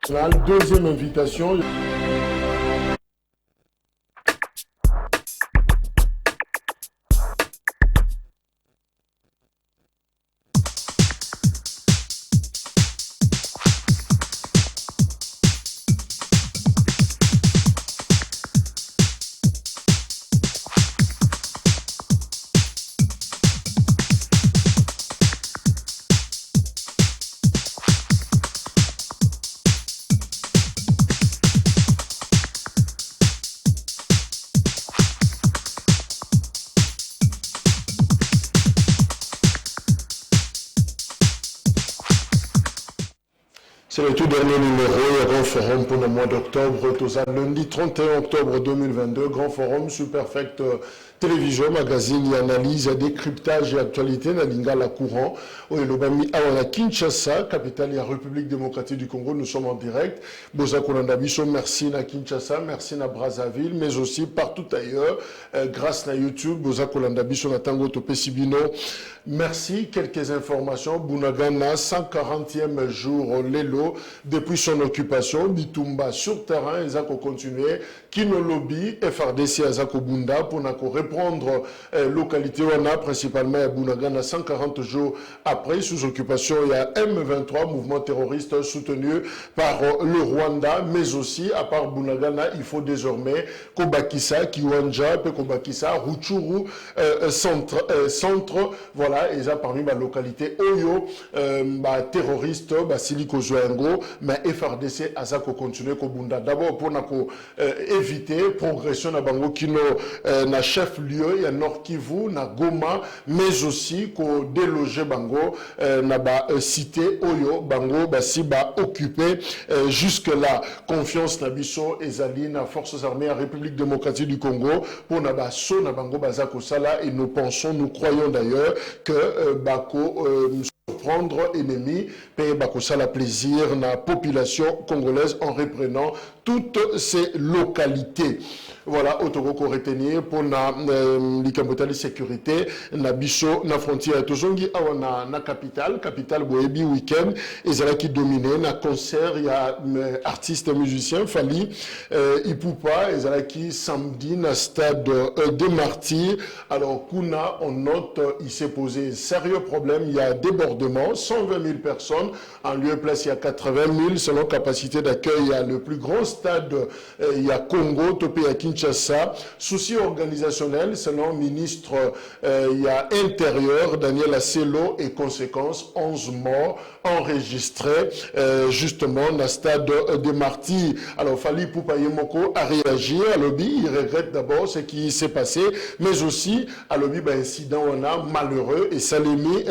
Deuxième invitation. C'est le tout dernier numéro, le Grand Forum pour le mois d'octobre, tout ça, lundi 31 octobre 2022, Grand Forum sur Perfect Télévision, magazine et analyse, décryptage et actualité, na lingala courant, au Elobami Awana Kinshasa, capitale de la République démocratique du Congo, nous sommes en direct. Boza Kolandabiso, merci na Kinshasa, merci na Brazzaville, mais aussi partout ailleurs, grâce à YouTube, Boza Kolandabiso na Tango Topé Sibino. Merci, quelques informations, Bunagana, 140e jour, Lelo, depuis son occupation, Bitumba sur terrain, ils ont continué, Kino Lobby, FRDC Azako Bunda, pour reprendre localité Wana, principalement à Bunagana, 140 jours après, sous occupation, il y a M23, mouvement terroriste soutenu par le Rwanda, mais aussi, à part Bunagana, il faut désormais Kobakisa, Kiwanja, Kobakisa, Ruchuru, centre, voilà, et ça parmi ma localité Oyo, terroriste, Siliko Zoengo, mais FRDC, Azako continue Kobunda. D'abord, pour éviter progression na Bango Kino, na chef-lieu, il y a Nord Kivu, na Goma, mais aussi qu'on déloge Bango, na cité Oyo, Bango, si occupé jusque-là. Confiance na Bisso et Zali, na Forces armées en République démocratique du Congo, pour na Basso, na Bango, Bazako Sala, et nous pensons, nous croyons d'ailleurs que Bako surprendre ennemi, paye Bako Sala plaisir, na population congolaise en reprenant toutes ces localités. Voilà, Otogoko retenir pour na l'ikambota de sécurité, na biso, na frontière, tozongi awa na capitale boebi week-end, et zala qui dominé, na concert, il y a artistes musiciens, Fali, Ipupa, et zala qui samedi, na stade de Martyrs. Alors, Kuna, on note, il s'est posé un sérieux problème, il y a débordement, 120 000 personnes, en lieu et place, il y a 80 000, selon capacité d'accueil, il y a le plus grand stade, il y a Congo, Topé, à Kinshasa. Souci organisationnel, selon le ministre il y a intérieur, Daniel Asselo, et conséquence, 11 morts enregistrés, justement, dans le stade de Martyrs. Alors, Fali Poupayemoko a réagi à l'objet, il regrette d'abord ce qui s'est passé, mais aussi, à l'objet, incident, on a malheureux, et Salemi,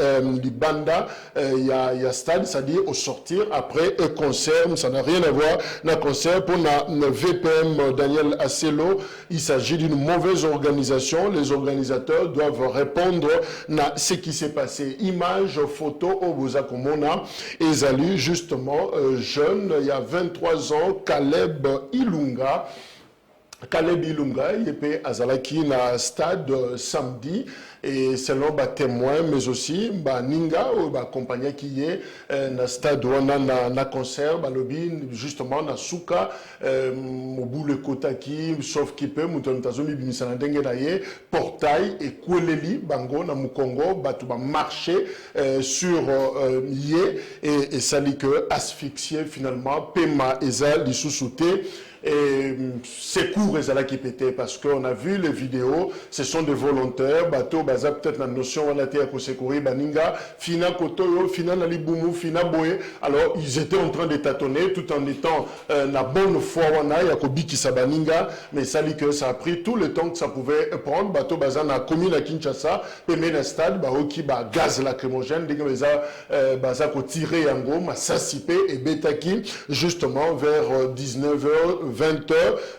Libanda, il y a stade, c'est-à-dire au sortir, après un concert, ça n'a rien à voir, un concert pour le VPM Daniel Asselo. Il s'agit d'une mauvaise organisation. Les organisateurs doivent répondre à ce qui s'est passé. Images, photos, au Bozakomona. Et Zali, justement, jeune, il y a 23 ans, Caleb Ilunga, il est Azalaki na stade samedi, et selon témoin, mais aussi Ninga, ou compagnie qui est na stade na concert, lobby justement na souka, au bout le kotaki, sauf qui peut, moutontazomi bimisana dengue daye, portail et Koueleli, bango na Mukongo, batuba marché sur yé, et ça dit que asphyxié finalement, pema ezal, sous-souté. Et c'est court qui pété parce qu'on a vu les vidéos, ce sont des volontaires, bateau, baza peut-être la notion on a été à secourir, baninga, fina kotoyo, fina nalibumu, fina boé. Alors ils étaient en train de tâtonner tout en étant la bonne foi wana yakobi qui baninga, mais ça dit que ça a pris tout le temps que ça pouvait prendre. Bateau baza na commune à Kinshasa, pemé na stade, baoki ba gaz lacrymogène, dès que baza ko tirer yango, ma sasipé et betaki justement vers 19h. 20h,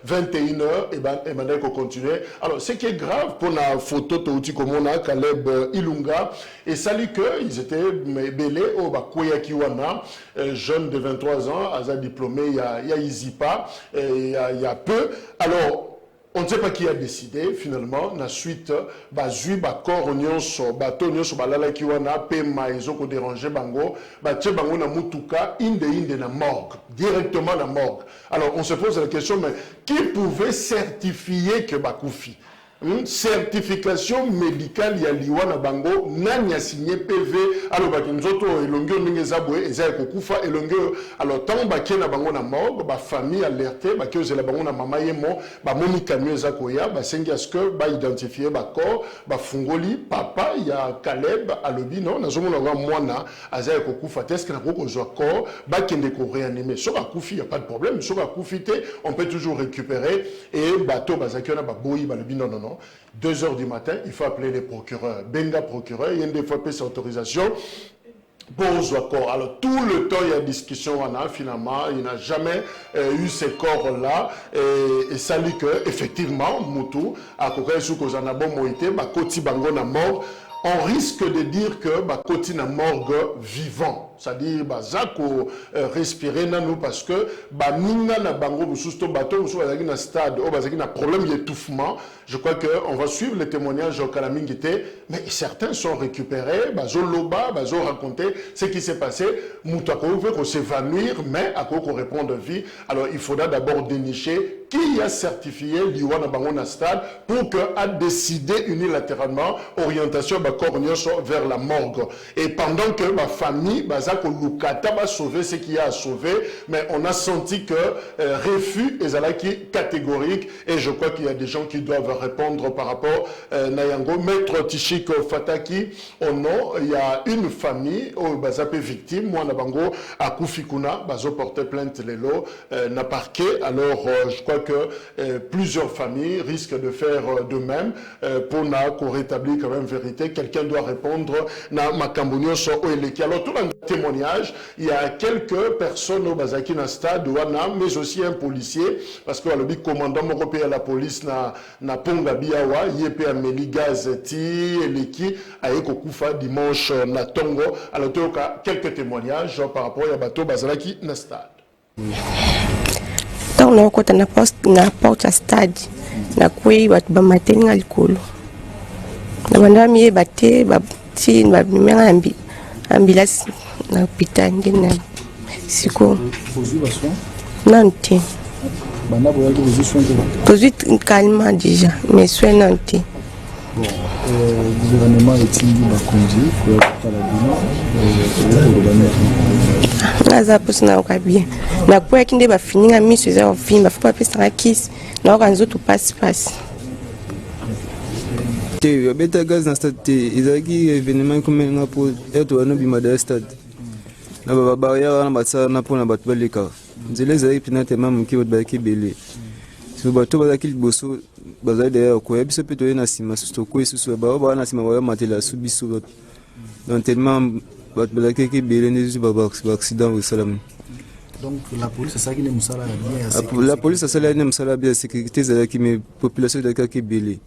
21h, et maintenant qu'on continue. Alors, ce qui est grave pour la photo Touti Komona, Caleb Ilunga, et ça dit qu'ils étaient belés au Koyakiwana, jeune de 23 ans, Aza diplômé, il y a Izipa, il y a peu. Alors, On ne sait pas qui a décidé, finalement, la suite, bazui, corps, nyonso, bateau, nyonso, balala kiwana, pema, ezoko déranger bango, tche bango na mutuka, inde na morgue, directement na morgue. Alors, on se pose la question, mais qui pouvait certifier que bakoufi? Certification médicale ya liwa na bango nani a signé PV alors ba nzoto elongo ndenge zabwe eza kokufa elongo alors tant ba na bango na morgue ba famille alerté ba ke la bango na mama yemo ba moni camion eza koya ba sengi à ce que ba identifier ba corps ba fungoli papa ya Caleb alobi non na zomo na mwana aza kokufa test na ko zo corps ba kende ko réanimer so ba kufi y a pas de problème so ba kufite on peut toujours récupérer et bateau bazakena ba boyi ba lobi non 2 heures du matin, il faut appeler les procureurs. Benga procureur, il y a une fois cette autorisation. Pose accord. Alors tout le temps il y a discussion finalement il n'a jamais eu ces corps là et ça dit que effectivement Moutou à côté sous cause en a bon moïté ba koti bango na mort. On risque de dire que Bakoti na morgue vivant, c'est-à-dire Bazako respirer nanou parce que Ninga na bango mususto bateau musu bazaki na stade ou bazaki na problème d'étouffement. Je crois que on va suivre les témoignages au Kalamingité, mais certains sont récupérés, bazo loba, bazo raconter ce qui s'est passé. Moutako veut qu'on s'évanouir, mais à quoi qu'on répond de vie. Alors il faudra d'abord dénicher qui a certifié l'Iwana bango na stade pour que a décidé unilatéralement orientation vers la morgue. Et pendant que ma famille, Bazako Lukata va sauver ce qu'il y a à sauver, mais on a senti que refus est catégorique et je crois qu'il y a des gens qui doivent répondre par rapport à Nayango. Maître Tishik Fataki, au nom, il y a une famille, au Bazapé victime, moi Nabango, à Koufikuna, Bazo portait plainte Lelo, n'a parqué. Alors je crois que plusieurs familles risquent de faire de même pour qu'on rétablir quand même vérité. Quelqu'un doit répondre na makambonio so oeleki. Alors tout dans le témoignage, il y a quelques personnes au Bazaki na stade wana, mais aussi un policier parce que le commandant européen à la police na ponga biawa yep ameli gaz ti eleki ayeko kufa dimanche na Tongo. Alors tout cas quelques témoignages par rapport à bateau Bazalaki na stade. Tant on a na porte à stade na kui bat ba mateni alikolo na banda mi bate ba ti ba numéro ambulance na hôpital ngena siko nanti bana boya ko position de calmement déjà mais soin nanti gouvernement est-il ba conduit pour la naza posna ka bien na kwa kinde ba fininga miso za ofimba faut pas pesa kiss na ka nzoto passe te beta gaz na stade ezaki événement comme nga pour être un bima de stade na ba barrière na batsa na pona bat baleka nzela ezali pinate mam ki ba ki belé so bato bazaki liboso bazali derrière ko biso pe to na sima so ko so ba na sima ba matela su biso donc tellement bat bazaki ki belé ne ba accident au salam. Donc la police ça qui ne musala bien la police ça ne musala bien sécurité za ki mais population de ki belé.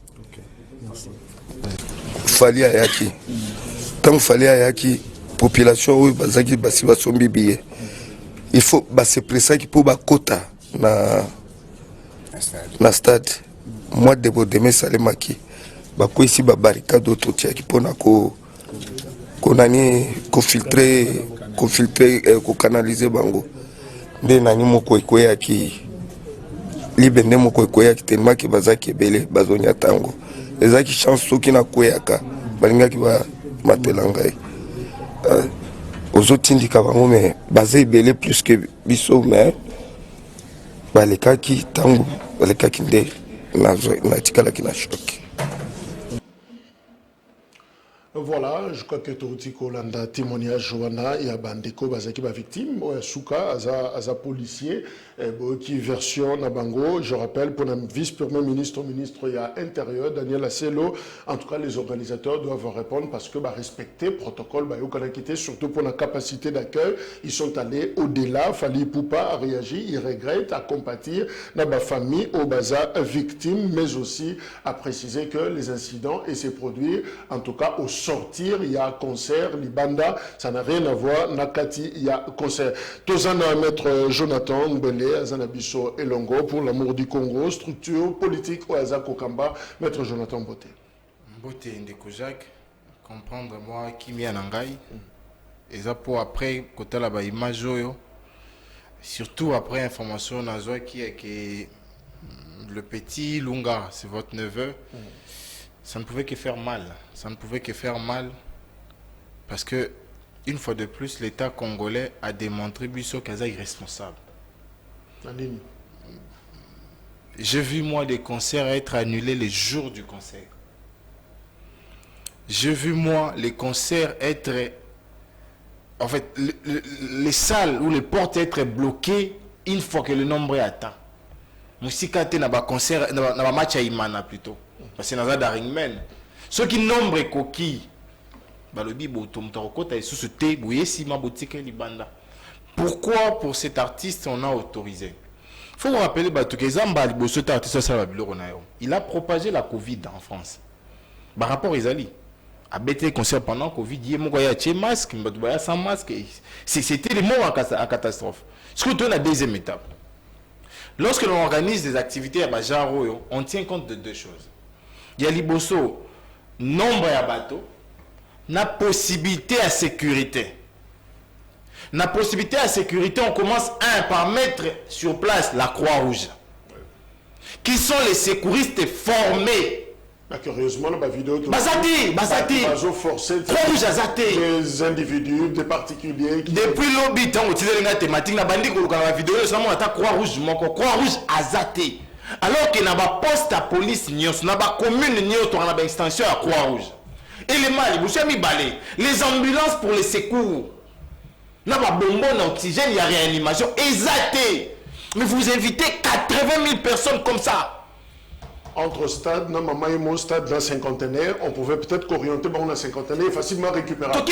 Fali ayaki tant fali ayaki population ou bazaki basi basombi biye il faut se presser pour ba kota na stade moi de demain salemaki ba ko ici ba barricade d'autres qui pona ko nani ko filtrer ko canaliser bango nde nani moko ekoyaki libende moko ekoyaki tellement que bazaki belé bazonya tango ezaki chance soki na koyaka balingaki ba matelanga ozotindika bango mais baza ebele plus que biso mais balekaki tango balekaki nde natikalaki na choc. Voilà, je crois que Torutiko landa témoignage wana ya bandeko bazaki ba victime suka aza policier qui version na bango. Je rappelle pour le vice-premier ministre il y a intérieur Daniel Asselo. En tout cas les organisateurs doivent répondre parce que respecter protocole yokanakité surtout pour la capacité d'accueil. Ils sont allés au-delà. Fali Poupa a réagi, il regrette à compatir na ba famille au baza victime mais aussi à préciser que les incidents et ces produits en tout cas au sortir, il y a concert, Libanda, ça n'a rien à voir, Nakati, il y a concert. Tozana maître Jonathan Mbele, Azanabiso Elongo, pour l'amour du Congo, structure politique, Oaza Kokamba, maître Jonathan Mbote. Mbote Ndeko Jacques, comprendre moi qui m'y nangai, et ça pour après, côté là-bas, image, surtout après information, Nazoa qui est que le petit Lunga, c'est votre neveu. Ça ne pouvait que faire mal. Ça ne pouvait que faire mal parce que, une fois de plus, l'État congolais a démontré Bissot qu'il est irresponsable. J'ai vu, moi, des concerts être annulés les jours du concert. J'ai vu, moi, les concerts être... En fait, les salles ou les portes être bloquées une fois que le nombre est atteint. Musikate n'a pas concert, n'a pas match à Imana plutôt. Parce que dans un ringman. Ceux qui nombrent coquilles, pourquoi pour cet artiste on a autorisé? Il faut vous rappeler que cet artiste il a propagé la Covid en France. Par rapport à Isali, a bêté concert pendant Covid, il y a masque, sans masque. C'était les morts en catastrophe. Ce que tu la deuxième étape. Lorsque l'on organise des activités à Bajaro, on tient compte de deux choses. Il y a Liboso, nombre à bateau, la possibilité à sécurité. La possibilité à sécurité, on commence par mettre sur place la Croix-Rouge. Qui sont les sécuristes formés. Curieusement, la vidéo... Basati. Croix-Rouge Azate. Des individus, des particuliers... Depuis l'obit, on utilise la thématique, la bandit qui a la vidéo, on attaque Croix-Rouge, Croix-Rouge Azate. Alors qu'il n'y a pas poste à police, il n'y a pas commune, il n'y a pas extension à Croix-Rouge. Et les mal, les ambulances pour les secours. Il n'y a pas bonbon d'oxygène, il y a réanimation. Exacté. Mais vous invitez 80 000 personnes comme ça. Entre stade, non, maman et mon stade dans cinquantenaire, on pouvait peut-être qu'orienter dans cinquantenaire facilement récupérable.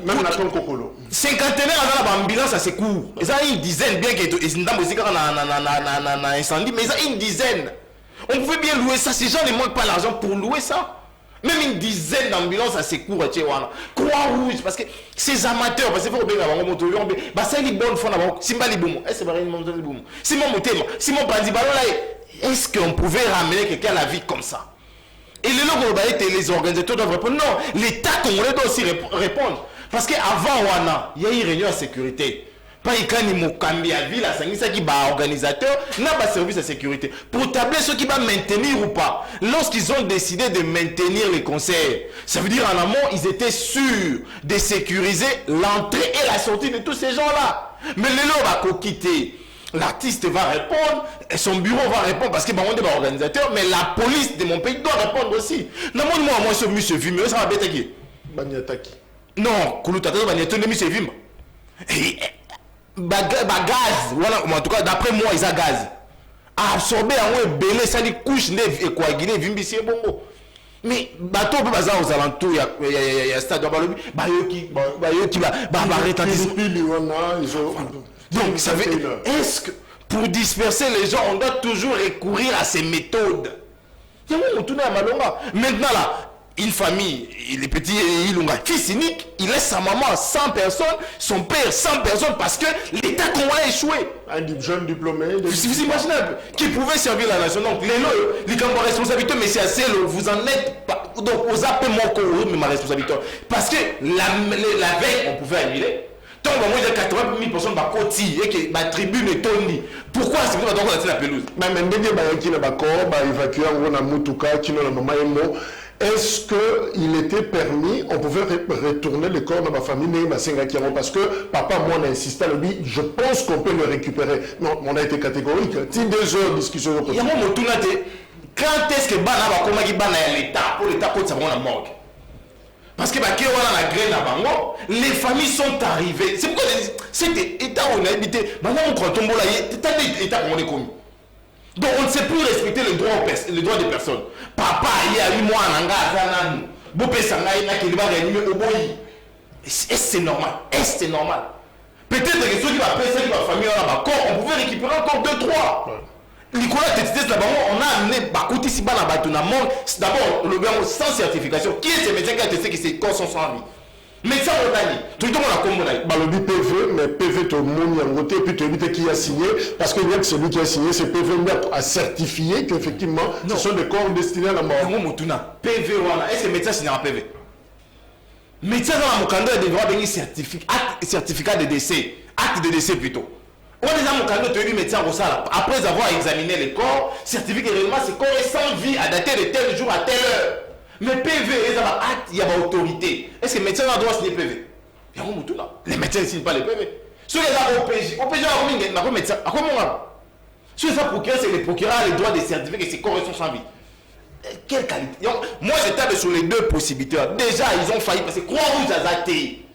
Même la ton cocolo. Cinquantenaire dans l'ambulance à secours. Ils ont une dizaine, bien que ils ont incendie, mais ils ont une dizaine. On pouvait bien louer ça. Ces gens ne manquent pas l'argent pour louer ça. Même une dizaine d'ambulances à secours à Tchéwana. Croix-Rouge, parce que ces amateurs, parce qu'il faut bien avoir un moto, c'est une bonne fois d'abord. Simba Liboum, c'est pas une bonne fois. Simon Motema, Simon Pandibalo là. Est-ce qu'on pouvait ramener quelqu'un à la vie comme ça? Et les organisateurs doivent répondre. Non, l'État congolais doit aussi répondre. Parce qu'avant Wana, il y a eu une réunion de sécurité. Pas il y a Mokambi à ville, qui va organisateur, n'a pas service de sécurité. Pour tabler ceux qui vont maintenir ou pas. Lorsqu'ils ont décidé de maintenir les concerts, ça veut dire en amont, ils étaient sûrs de sécuriser l'entrée et la sortie de tous ces gens-là. Mais les gens vont quitter. L'artiste va répondre, et son bureau va répondre parce qu'il va demander à l'organisateur, mais la police de mon pays doit répondre aussi. Non, moi, ce monsieur Vim, ça va bêter qui? Banyataki. Non, Kouloutata, Banyataki, monsieur Vim. Gaz, voilà, en tout cas, d'après moi, ils ont gaz. Absorber en haut, belé, ça dit couche, et coagulé, Vim, c'est bon. Mais, bateau, aux alentours, il y a stade, Bayoki, donc, ça veut dire, est-ce que pour disperser les gens, on doit toujours recourir à ces méthodes? Maintenant, là, une famille, les petits Ilunga, fils unique, il laisse sa maman 100 personnes, son père 100 personnes parce que l'État congolais a échoué. Un jeune diplômé. Vous imaginez un peu, qui pouvait servir la nation. Donc, les camps de responsabilité, mais c'est assez, vous en êtes pas. Donc, aux appels, mais ma responsabilité. Parce que la veille, on pouvait annuler. Tant que il y a 80 000 personnes qui ont et que la tribune est tournée. Pourquoi c'est que vous avez la pelouse? Est-ce qu'il était permis, on pouvait retourner le corps dans ma famille, parce que papa, moi, on a insisté à lui, je pense qu'on peut le récupérer. Non, on a été catégorique. 2 heures de discussion. Quand est-ce que l'État, pour l'État, pour ça, on a morgue? Parce que les familles sont arrivées. C'est pourquoi c'était l'État où on a habité. Maintenant, on croit tomber là, l'État qu'on est commis. Donc, on ne sait plus respecter les droits des personnes. Papa, il y a 8 mois, c'est normal. Est-ce c'est normal? Peut-être que ceux qui va payer, ceux qui va famille, on pouvait récupérer encore 2-3. Nicolas Tétis là-bas, on a amené Bakouti Siba dans Batuna Monde. D'abord, le gars sans certification. Qui est ce médecin qui a testé que ses corps sont sans vie? Médecin Rodani, tout le monde a combiné. Balobi PV, mais PV tout le monde y a voté, puis tu dis qui a signé, parce que celui qui a signé, c'est PV a certifié qu'effectivement, ce sont des corps destinés à la mort. PV, est-ce que le médecin signe un PV? Médecin dans la Mokando, il devra venir certificat de décès, acte de décès plutôt. On est dans Mokando, tu as dit médecin après avoir examiné les corps, certifie que réellement ce corps est sans vie à dater de tel jour à telle heure. Mais PV, il y a une autorité. Est-ce que le médecin doit signer PV? Il y a un mouton là. Les médecins ne signent pas les PV. Ceux qui sont au OPJ, il y a un médecin. À quoi ceux qui sont procureurs, c'est les procureurs ont le droit de certifier que ces corps sont sans vie. Quelle qualité? Moi, je tape sur les deux possibilités. Déjà, ils ont failli parce que Croix-Rouge a zaté.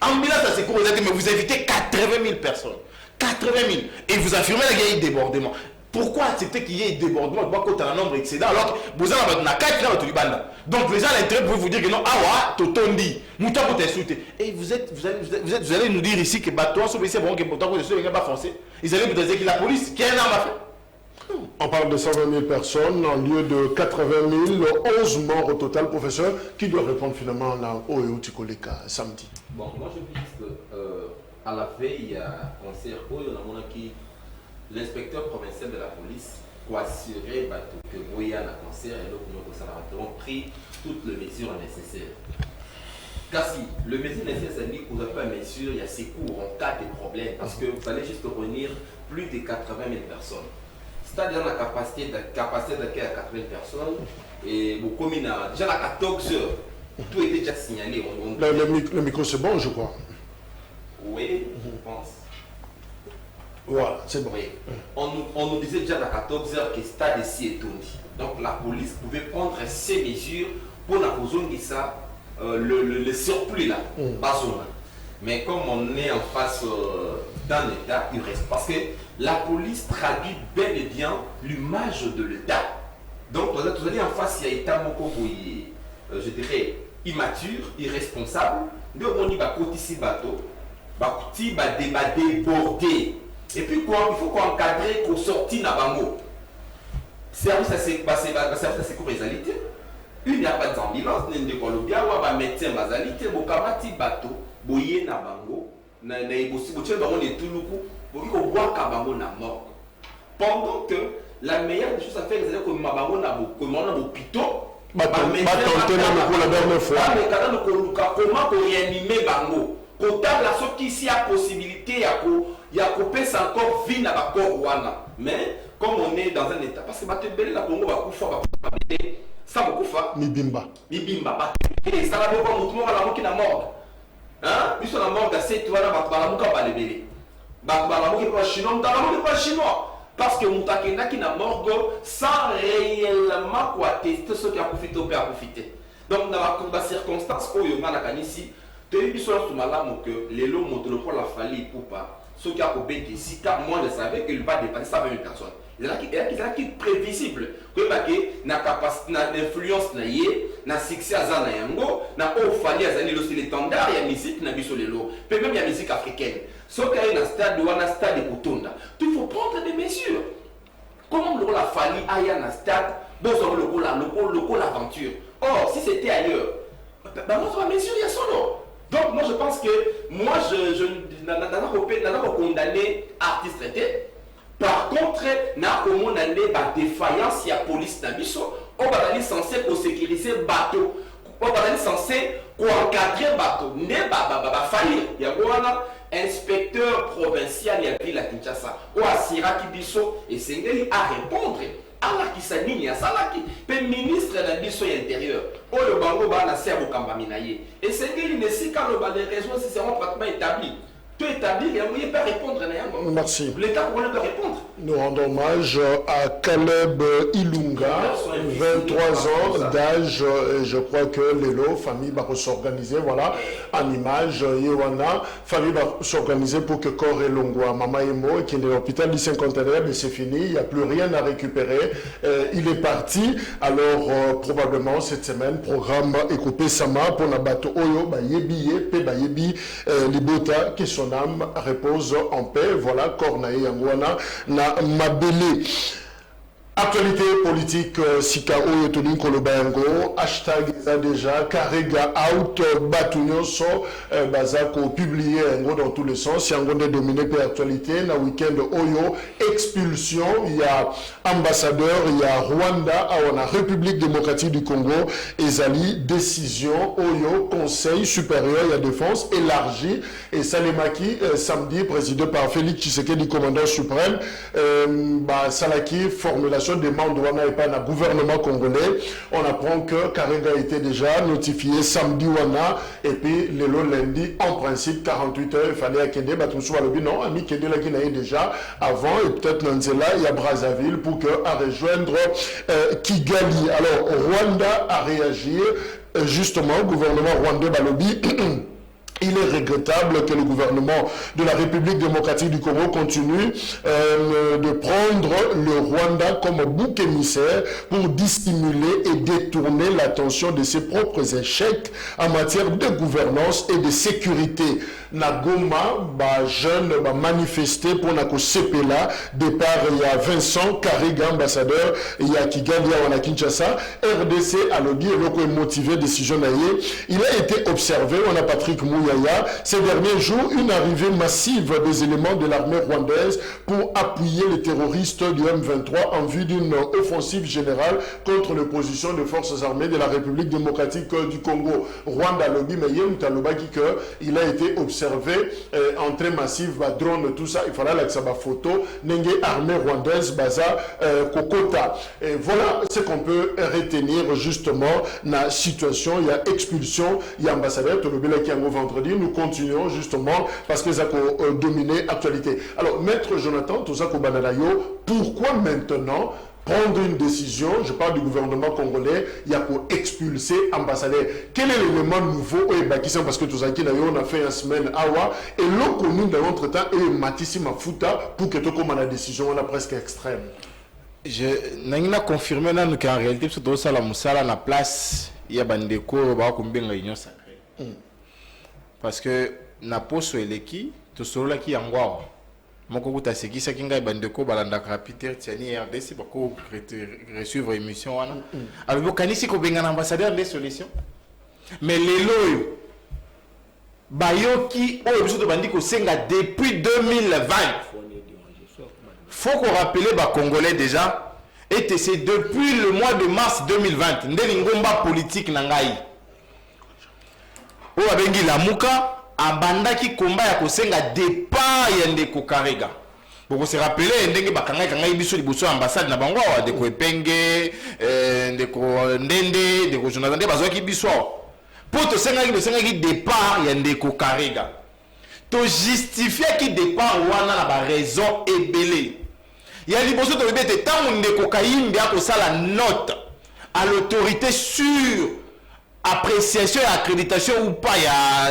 Ambulance à secours, mais vous invitez 80 000 personnes. 80 000. Et vous affirmez qu'il y a eu débordement. Pourquoi accepter qu'il y ait débordement? Pourquoi quand tu as un nombre excédent alors que vous avez un 4 ans? Donc les gens à l'intérieur peuvent vous dire que non, ah ouais, Totondi, Mouta pour t'insulter. Et vous allez nous dire ici que toi, sauf ici, bon, que Mouta pour t'insulter, il n'y a pas français. Ils allaient vous dire que la police, qui a un arme à faire. On parle de 120 000 personnes en lieu de 80 000, 11 morts au total, professeur. Qui doit répondre finalement à OEO Tikoleka samedi? Bon, moi je pense que à la veille, il y a un concert où il y a qui l'inspecteur provincial de la police pour assurer que Boya a un concert et donc nous avons pris toutes les mesures nécessaires. Car si le mesure nécessaire, ça dit que vous avez pas mesure, il y a secours en cas de problème parce que vous allez juste réunir plus de 80 000 personnes. C'est-à-dire la capacité d'accueil à 80 000 personnes et vous communez déjà à 14 heures, tout était déjà signalé. Le micro c'est bon, je crois. Oui, je pense. Voilà, c'est bon. Oui. On nous disait déjà à 14 heures que le stade ici est tourné. Donc la police pouvait prendre ces mesures pour la zone qui ça, le surplus là, pas zone. Mais comme on est en face d'un État, il reste. Parce que la police traduit bel et bien l'image de l'État. Donc vous allez en face, il y a État Mokoboye, je dirais, immature, irresponsable. Donc on y va côté ici bateau, il va déborder. Et puis quoi, il faut qu'on encadre qu'on sortit na bango. Service à secours réalité. Il n'y a pas d'ambulance, il n'y a pas de médecin basalité, bokamati bateau, boye na bango, na ebosi botie bango ne tuluku, boyi ko boaka bango na mort. Pendant que la meilleure des choses à faire, c'est que mabango na bo, comment na bo pito, tenter la dernière fois. Comment réanimer bango? Comptable à ceux qui ici a possibilité il y a coupé encore vie dans le corps wana. Mais comme on est dans un état, parce que Batebele la Congo va couper, ça va couper. Mibimba. Et ça va pas mouvement à la mort qui n'a mort. Hein? Ils sont la mort d'assez toi là, la mouka va les bébés. La mort qui pas chinois, la mort qui pas chinois. Parce que Moutakena qui n'a mort sans réellement quoi tester ceux qui a profité ou pas profiter. Donc dans la circonstance où il y a ici. Les lots pour la famille pour pas. Ce qui a coupé ici, car moi je savais qu'il va dépasser 120 000 personnes. Il y a qui prévisible. Que na capacité, na influence na yé, na succès à Zana Yango, na Ofali à Zani aussi l'étendard, il y a musique na biso les lots. Puis même il y a musique africaine. Ce qui est dans stade ou un stade de Koutonda. Il faut prendre des mesures. Comment le la famille aille à un stade, bon le coup l'aventure. Or, si c'était ailleurs, ben moi sur la mesure, il y a son lot. Donc moi je pense que moi je n'ai pas condamné artiste traité. Par contre, n'a condamné la défaillance il y a police nabiso. On va aller censé pour sécuriser bateau. On va aller censé pour encadrer bateau. Ne ba faillir. Il y a un inspecteur provincial il y a ville à Kinshasa. Ou à Siraki Bisso et Sengeli à répondre. Alors qui s'anime à Salaki, le ministre de la Bisso intérieur, ou le bango va la serre au Kambaminaye. Et c'est qu'il ne sait quand les raisons seront pratiquement établies. Tout établi, il ne peut pas répondre. Merci. L'État pourrait pas répondre. Nous rendons hommage à Caleb Ilunga, 23 ans d'âge. Je crois que Lelo, famille va s'organiser. Voilà, en image, Yewana, famille va s'organiser pour que Corps et Longwa, Mama Emo, qui est à l'hôpital du 50e, mais c'est fini, il n'y a plus rien à récupérer. Il est parti. Alors, probablement cette semaine, programme Ekopé Sama pour la bateau Oyo, Yebi, Yebi, Libota, qui son âme repose en paix. Voilà, Cornaï Yangwana, na Mabele. Actualité politique, Sika Oyo Tony Kolobango, hashtag déjà, Karega out, Batunyoso, Bazako publié dans tous les sens, il y a un dominé par actualité, dans le week-end Oyo, expulsion, il y a ambassadeur, il y a Rwanda, on a République démocratique du Congo, Ezali, décision, Oyo, Conseil supérieur à la défense, élargi, et Salemaki, samedi, présidé par Félix Tshisekedi, commandant suprême, Salaki, formulation des membres et pas le gouvernement congolais. On apprend que Karega était déjà notifié samedi wana et puis le lundi en principe 48 heures il fallait Kende Batumsou Alobi non ami Kende la Guinée déjà avant et peut-être Nanzela il y a Brazzaville pour que à rejoindre Kigali. Alors Rwanda a réagi justement au gouvernement rwandais Balobi. Il est regrettable que le gouvernement de la République démocratique du Congo continue de prendre le Rwanda comme bouc émissaire pour dissimuler et détourner l'attention de ses propres échecs en matière de gouvernance et de sécurité. Nagoma, jeune, manifesté pour Nako Sepela, départ il y a Vincent Karega, ambassadeur, il y a Kigali, il y a Kinshasa, RDC a lobby et loko est motivé, décision naïe. Il a été observé, on a Patrick Mouyaya, ces derniers jours, une arrivée massive des éléments de l'armée rwandaise pour appuyer les terroristes du M23 en vue d'une offensive générale contre les positions des forces armées de la République démocratique du Congo. Rwanda lobby, mais il a été observé entrée massive, drone, tout ça, il fallait là que ça va photo, n'engé armée rwandaise, baza, Kokota. Et voilà ce qu'on peut retenir justement dans la situation. Il y a expulsion, il y a ambassadeur, qui est vendredi. Nous continuons justement parce que ça a dominé l'actualité. Alors, Maître Jonathan, tout ça, pourquoi maintenant prendre une décision, je parle du gouvernement congolais, il y a pour expulser l'ambassadeur. Quel est l'élément nouveau parce que tout ça, on a fait une semaine awa et l'eau connu dans notre temps est Matissi Mafuta pour que tout comme la décision on a presque extrême. Je n'ai confirmé qu'en réalité, tout ça, la place, il y a des cours combien de union sacrée. Parce que na poso eleki, tout cela qui est en guao. Moko kuta seki sakinga bandeko balanda Peter Tiani RDC bako resuivre émission wana. Alors bokanisi ko benga ambassadeur des solutions. Mais lelo bayoki o biso to bandiko senga depuis 2020. Faut qu'on rappelle ba congolais déjà et c'est depuis le mois de mars 2020 ndeli ngomba politique na ngai. O abengi la muka abandaki komba ya kosenga départ ya ndeko Karega. Pour se rappeler ndenge bakanga kanga biso liboso ambassade na bango wa ndeko Epenge ndeko Ndende ndeko Jonathan de bazwaki biso. Pour to senga ki départ ya ndeko Karega. To justifier ki départ wana na ba raison ebele. Ya liboso to bete tant ndeko Kayimbi a ko sala note à l'autorité sur appréciation et accréditation ou pas,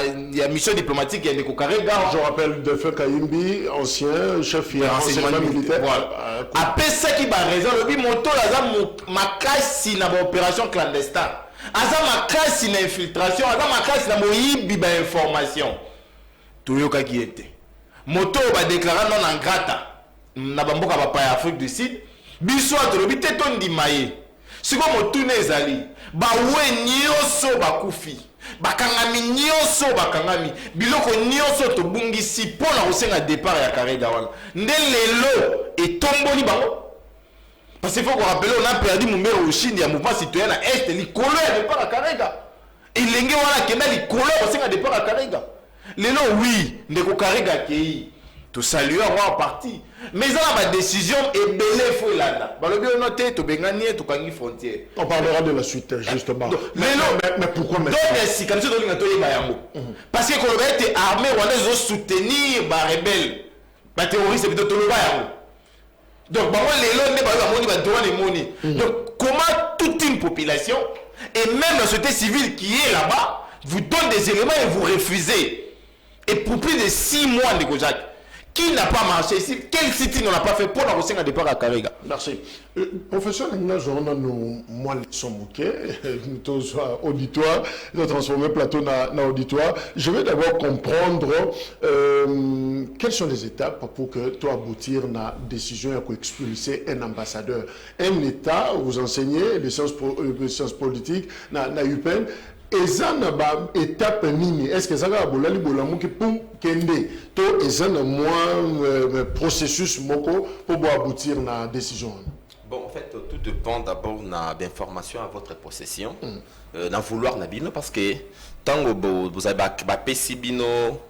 il y a mission diplomatique, il y a des Karega. Je rappelle de Feu Kayimbi, ancien chef de renseignement militaire. Voilà. Après ça qui va raison, le moto ma classe si une opération clandestine. Aza ma classe une infiltration, aza ma classe na moyibi ba information. Tout le cas qui était. Moto va déclarer non en grata. Na bamboka ba pa Afrique du Sud. Biso atolobi teton di maye. Siko motune ezali. Bawe nyoso bakufi bakangami nyoso bakangami biloko nyoso to bungisi pona kosenga départ ya Karega wana nde lelo etomboli bango parce qu'il faut qu'on rappelle on a perdu numéro au Chine ya mouvement citoyen na est likolo ya départ ya Karega elenge wana kenda likolo kosenga départ ya Karega lelo oui ndeko Karega kei to saluer en partie mais ça la décision est belé faut là balobi on noté to bengani to kangi frontière on parlera de la suite justement mais pourquoi maintenant donc si comme ça to linga to yeba yango parce que Koloba était armé rwandais zo soutenir ba rebelle ba terroriste plutôt to loba yango donc bango lelo ne ba moni ba droit les moni donc comment toute une population et même la société civile qui est là-bas vous donne des éléments et vous refusez et pour plus de 6 mois de Jacques. Qui n'a pas marché ici? Quel site n'en a pas fait pour la Russie à départ à Karega? Merci. Professeur, moi, les sommes ok, nous sommes auditoire, nous transformer plateau en auditoire. Je vais d'abord comprendre quelles sont les étapes pour que tu aboutir à la décision pour expulser un ambassadeur. Un État, vous enseignez les sciences politiques, na UPEN. Eza na ba étape nini est-ce que ça va bolali bolamu ki pour kende to eza na moins processus moko pour aboutir na décision. Bon, en fait, tout dépend d'abord d'informations à votre possession, d'en vouloir nabino parce que tant que vous avez bino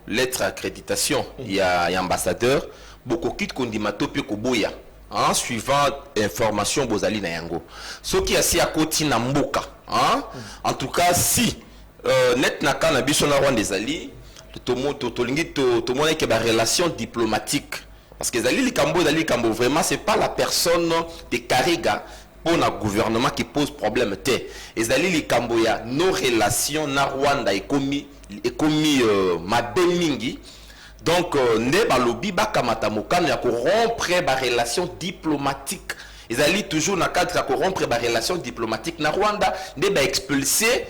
lettre d'accréditation, il y a ambassadeur, beaucoup quitte qu'on dit matopi koboya. Hein, suivant information bozali na yango. Ce qui est si à côté na mboka, hein? En tout cas si net na kana biso na Rwanda ezali to mona ke ba relation diplomatique parce que ezali likambo vraiment c'est pas la personne de Karega pour le gouvernement qui pose problème te. Ezali likambo ya nos relations na Rwanda et commis mabemingi. Donc, ne balobi bakamata mokano ya ko rompre ba relation diplomatique. Ils allaient toujours dans le cadre de rompre ba relation diplomatique na Rwanda, ne ba expulser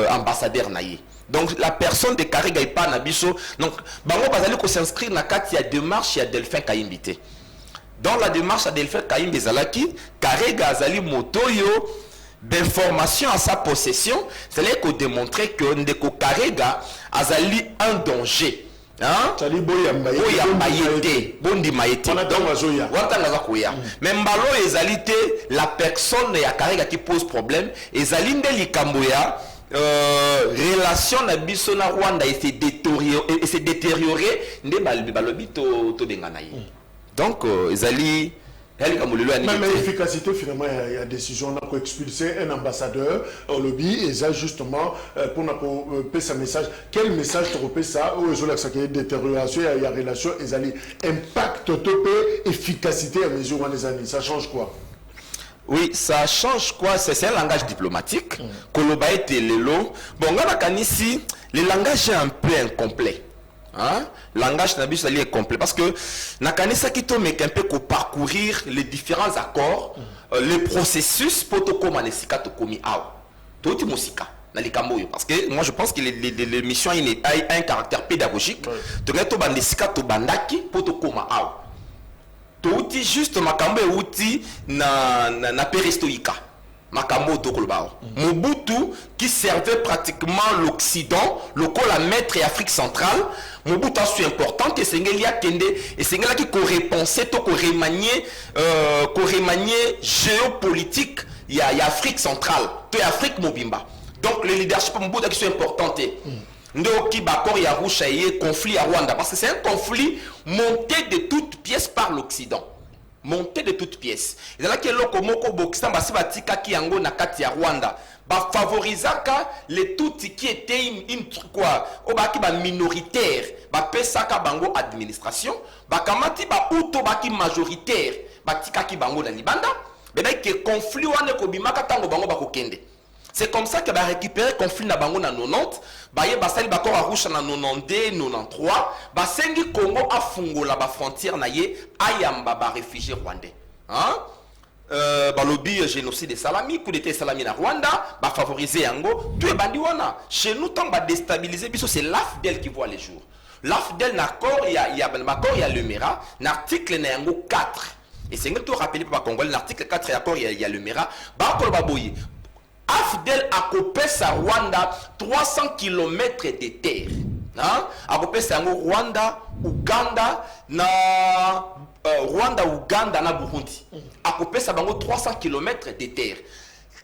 ambassadeur naïe. Donc la personne de Karega pas na biso. Donc bango bazali ko s'inscrire na cadre ya démarche ya Delphin Kayimbité. Dans la démarche à Delphin Kayimbé zalaki, Karega azali motoyo d'information à sa possession, c'est là qu'on démontrer que ndeko Karega azali un danger. Hein? Mais mbalo ezalité la personne ya Karega qui pose problème ezali nde likambo ya relation na biso na Rwanda et s'est détérioré nde balobi to bengana yi. Donc ezali même l'efficacité finalement il y a décision pour expulser un ambassadeur au lobby et ça justement pour nous sa message quel message tu repères ça ou la détérioration il y a relation et ça impact topé efficacité à mesure des années ça change quoi? Oui, ça change quoi? C'est un langage diplomatique. Koloba et lelo. Bon, ici, le langage est un peu incomplet. Hein? Langage est complet parce que nakanisa qui tombe un peu parcourir les différents accords, les processus pour te comme anesika to komi aw. Tout musika na likamboyo parce que moi je pense que l'émission a un caractère pédagogique. Tu regardes to bandesika to bandaki pour te koma aw. Touti juste makambo outi na perestroïka. Makambo Tokolbao. Mobutu qui servait pratiquement l'Occident, le la maître et Afrique centrale. Mobutu a su important que Sengelia Kende et Sengela qui corresponsait to remanier géopolitique il y a Afrique centrale, to Afrique Mobimba. Donc le leadership Mobutu qui sont importantés. Ndoki bakor ya Rusha et conflit à Rwanda parce que c'est un conflit monté de toutes pièces par l'Occident. Monté de toutes pièces. Et là que lokomoko bokistan basibatika ki yango na kati ya Rwanda ba favorisaka les tout qui étaient une quoi o baki ba minoritaire ba pesaka bango administration ba kamati ba uto baki majoritaire ba tika ki bango na libanda mais que conflit wane ko bimaka tango bango ba kokende. C'est comme ça que va récupérer conflit na bango na 90 ba ye basali bakor arusha na 92 93 ba sengi Congo afungola ba frontière na ye ayamba ba réfugié rwandais hein ba lobby génocide salami coup d'état salami na Rwanda ba favoriser yango tout bandi wana chez nous tant ba déstabiliser biso c'est l'AFDEL qui voit les jours l'AFDEL na corps il y a le MERA l'article na yango 4 et c'est que tout rappeler pour congolais l'article 4 il y a corps il y a le MERA ba ko ba boyi AFDEL a coupé sa Rwanda 300 km de terre. Hein? A coupé sa Rwanda, Uganda, Uganda, na Burundi. A coupé sa 300 km de terre.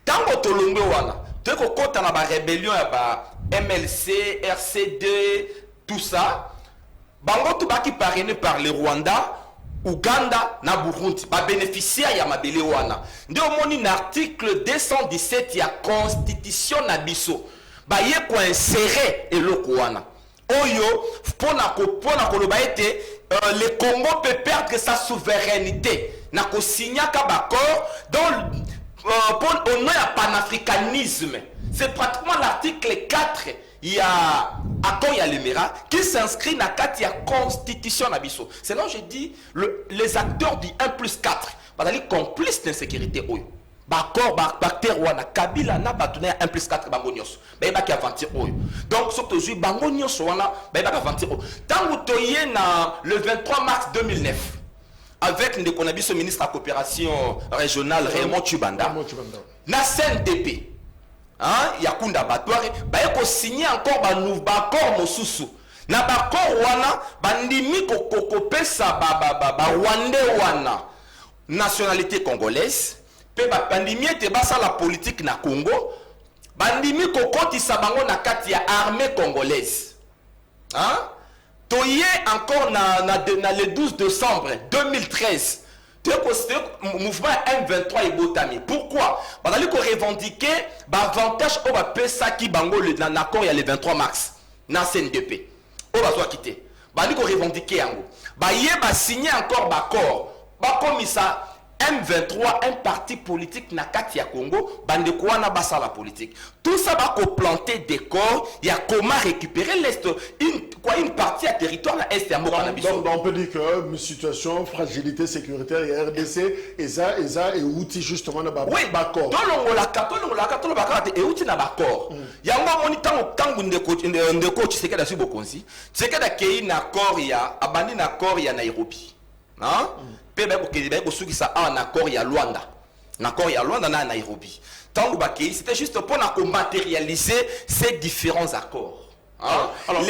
Tant que tu wana, tu as compté na ba rébellion ba MLC, RC2, tout ça. Bango tu baki parrainé par le Rwanda. Uganda na Burundi ba bénéficiaire ya mabele wana nde omoni na article 217 ya constitution na biso ba ye ko insérer eloko wana oyo pona koloba ete le Congo peut perdre sa souveraineté na ko signaka bakor dans au nom ya panafricanisme c'est pratiquement l'article 4 il y a accord ya Lemera qui s'inscrit dans la constitution na biso. C'est là où je dis les acteurs du 1+4 bazali complices d'insécurité oyo. Bakor bakter wana Kabila na batuna 1+4 bango nyonso. Ba yeba ki aventure oyo. Donc surtout aujourd'hui bango nyonso wana ba yeba ki aventure oyo. Tango toye na le 23 mars 2009 avec le Konabiso ministre de la coopération régionale Raymond Tchibanda na CNDP. Hein, Yakunda Batouare, bah il faut signer encore accord mosusu. Na bakor wana bandimi kokopé sa Rwandais wana nationalité congolaise. Pe bandimi te basa la politique na Congo. Bandimi kokoti sa bango na kati ya armée congolaise. Hein? Toye encore le 12 décembre 2013. Le mouvement M23 et Botami. Pourquoi? Parce qu'on revendiquer l'avantage au PSA qui bango dans l'accord il y a le 23 mars. Dans CNDP. On va soit quitter. Parce qu'on revendiquer en gros. Il va signer encore l'accord. Comme ça. M23, un parti politique na kati ya Congo, bande quoi na basa la politique. Tout ça va planter des corps, il y a comment récupérer l'Est, une partie à territoire à Est. Donc on peut dire que une situation, fragilité sécuritaire, il y a RDC, ESA et outils justement na bakor. Oui, d'accord. Tout le monde bakor et outils na bakor. Il y a un moment où de coach c'est que d'ailleurs bokonzi, c'est que d'accueillir na corps il y a abandonné na corps il y a Nairobi. Hein? Ça a un accord à Luanda. Un accord à Luanda na Nairobi. C'était juste pour matérialiser ces différents accords. Alors,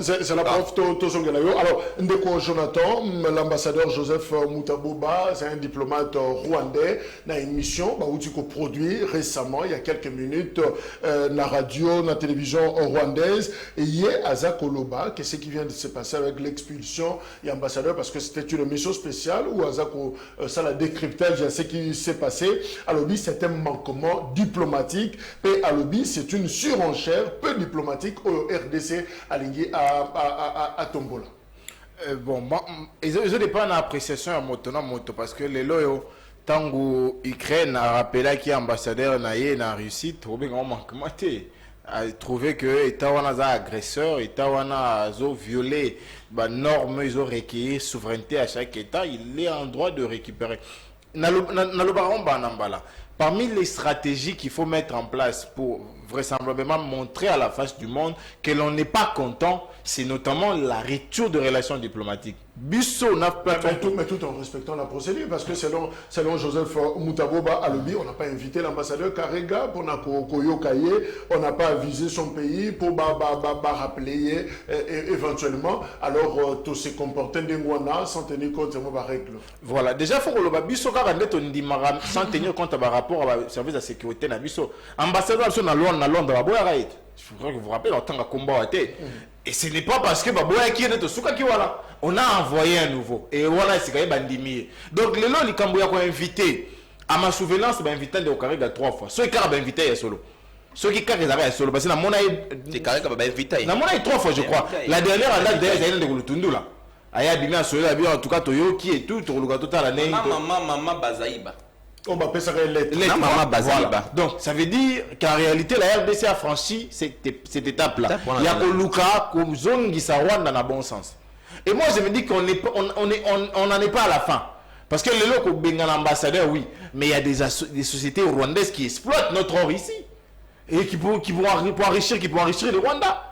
c'est la prof Tozongelayo. Alors, Ndeko Jonathan, l'ambassadeur Joseph Mutaboba, c'est un diplomate rwandais, dans une mission où tu produit récemment, il y a quelques minutes, la radio, la télévision rwandaise, et hier à Zakoloba, qu'est-ce qui vient de se passer avec l'expulsion et l'ambassadeur, parce que c'était une mission spéciale, où à Zako, ça la décryptage de ce qui s'est passé. À l'Obi, c'est un manquement diplomatique, et à l'Obi, c'est une surenchère, peu diplomatique au RDC aligné à Tombola. Bon, ils ont pas d'appréciation à moto parce que les loyaux, tant que l'Ukraine a rappelé qu'il y a ambassadeur na Russie, a trouvé que l'État est agresseur, l'État a violé les normes, ils ont requis souveraineté à chaque État, il est en droit de récupérer. Parmi les stratégies qu'il faut mettre en place pour vraisemblablement montrer à la face du monde que l'on n'est pas content, c'est notamment la rupture de relations diplomatiques. Busso n'a pas mais tout en respectant la procédure, parce que selon Joseph Mutaboba Alobi, on n'a pas invité l'ambassadeur Karega pour on n'a pas avisé son pays pour rappeler éventuellement, alors tout se comporter d'Engwana sans tenir compte de ma règle. Voilà, déjà il faut que le Busso sans tenir compte de rapport au service de sécurité na Busso. Ambassadeur na Londres, je crois que vous vous rappelez en tant que combat. Et ce n'est pas parce que on a envoyé un nouveau. Et voilà, c'est quand même bandimi. Donc, les gens qui ont invité, à ma souvenance, ils ont invité au carré 3 fois. Ceux qui ont invité, solo. Ceux qui ont invité, solo. Parce que mon invité. 3 fois, je crois. La dernière, en date, c'est de Lutundou là. Aya bimia solo, en tout cas, Toyoki et tout, Maman Bazaïba. On va appeler ça lettre. Voilà. Donc, ça veut dire qu'en réalité, la RDC a franchi cette étape-là. Il y a que Luka, comme zone qui s'arrête dans le bon sens. Et moi, je me dis qu'on n'en est pas à la fin. Parce que les locaux, Bengal ambassadeur, oui. Mais il y a des sociétés rwandaises qui exploitent notre or ici. Et qui pourront enrichir le Rwanda.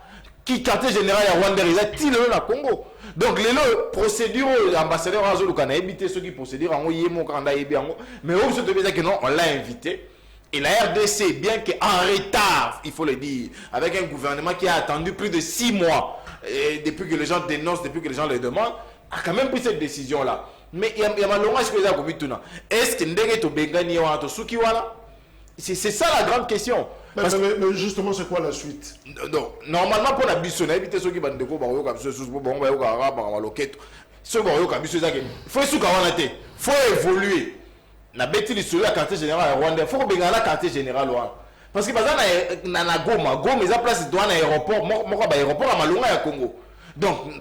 Qui, quartier général, il y a Rwanda, il y a le Congo. Donc, les procédures, l'ambassadeur a évité ceux qui procédures en mais on se devait dire que non, on l'a invité. Et la RDC, bien qu'en retard, il faut le dire, avec un gouvernement qui a attendu plus de 6 mois, et depuis que les gens dénoncent, depuis que les gens le demandent, a quand même pris cette décision-là. Mais il y a malheureusement ce que vous avez dit. Est-ce que Ndege Bengani ou Sukiwala? C'est ça la grande question. Mais justement, c'est quoi la suite? Non, normalement, pour la biso, éviter ceux qui vont découvrir, il faut évoluer. Na bêti sur la quartier général Rwanda, il faut que la quartier général Rwanda. Parce que par exemple, na Goma, ils ont place dans l'aéroport, aéroport à Malunga à Congo. Donc,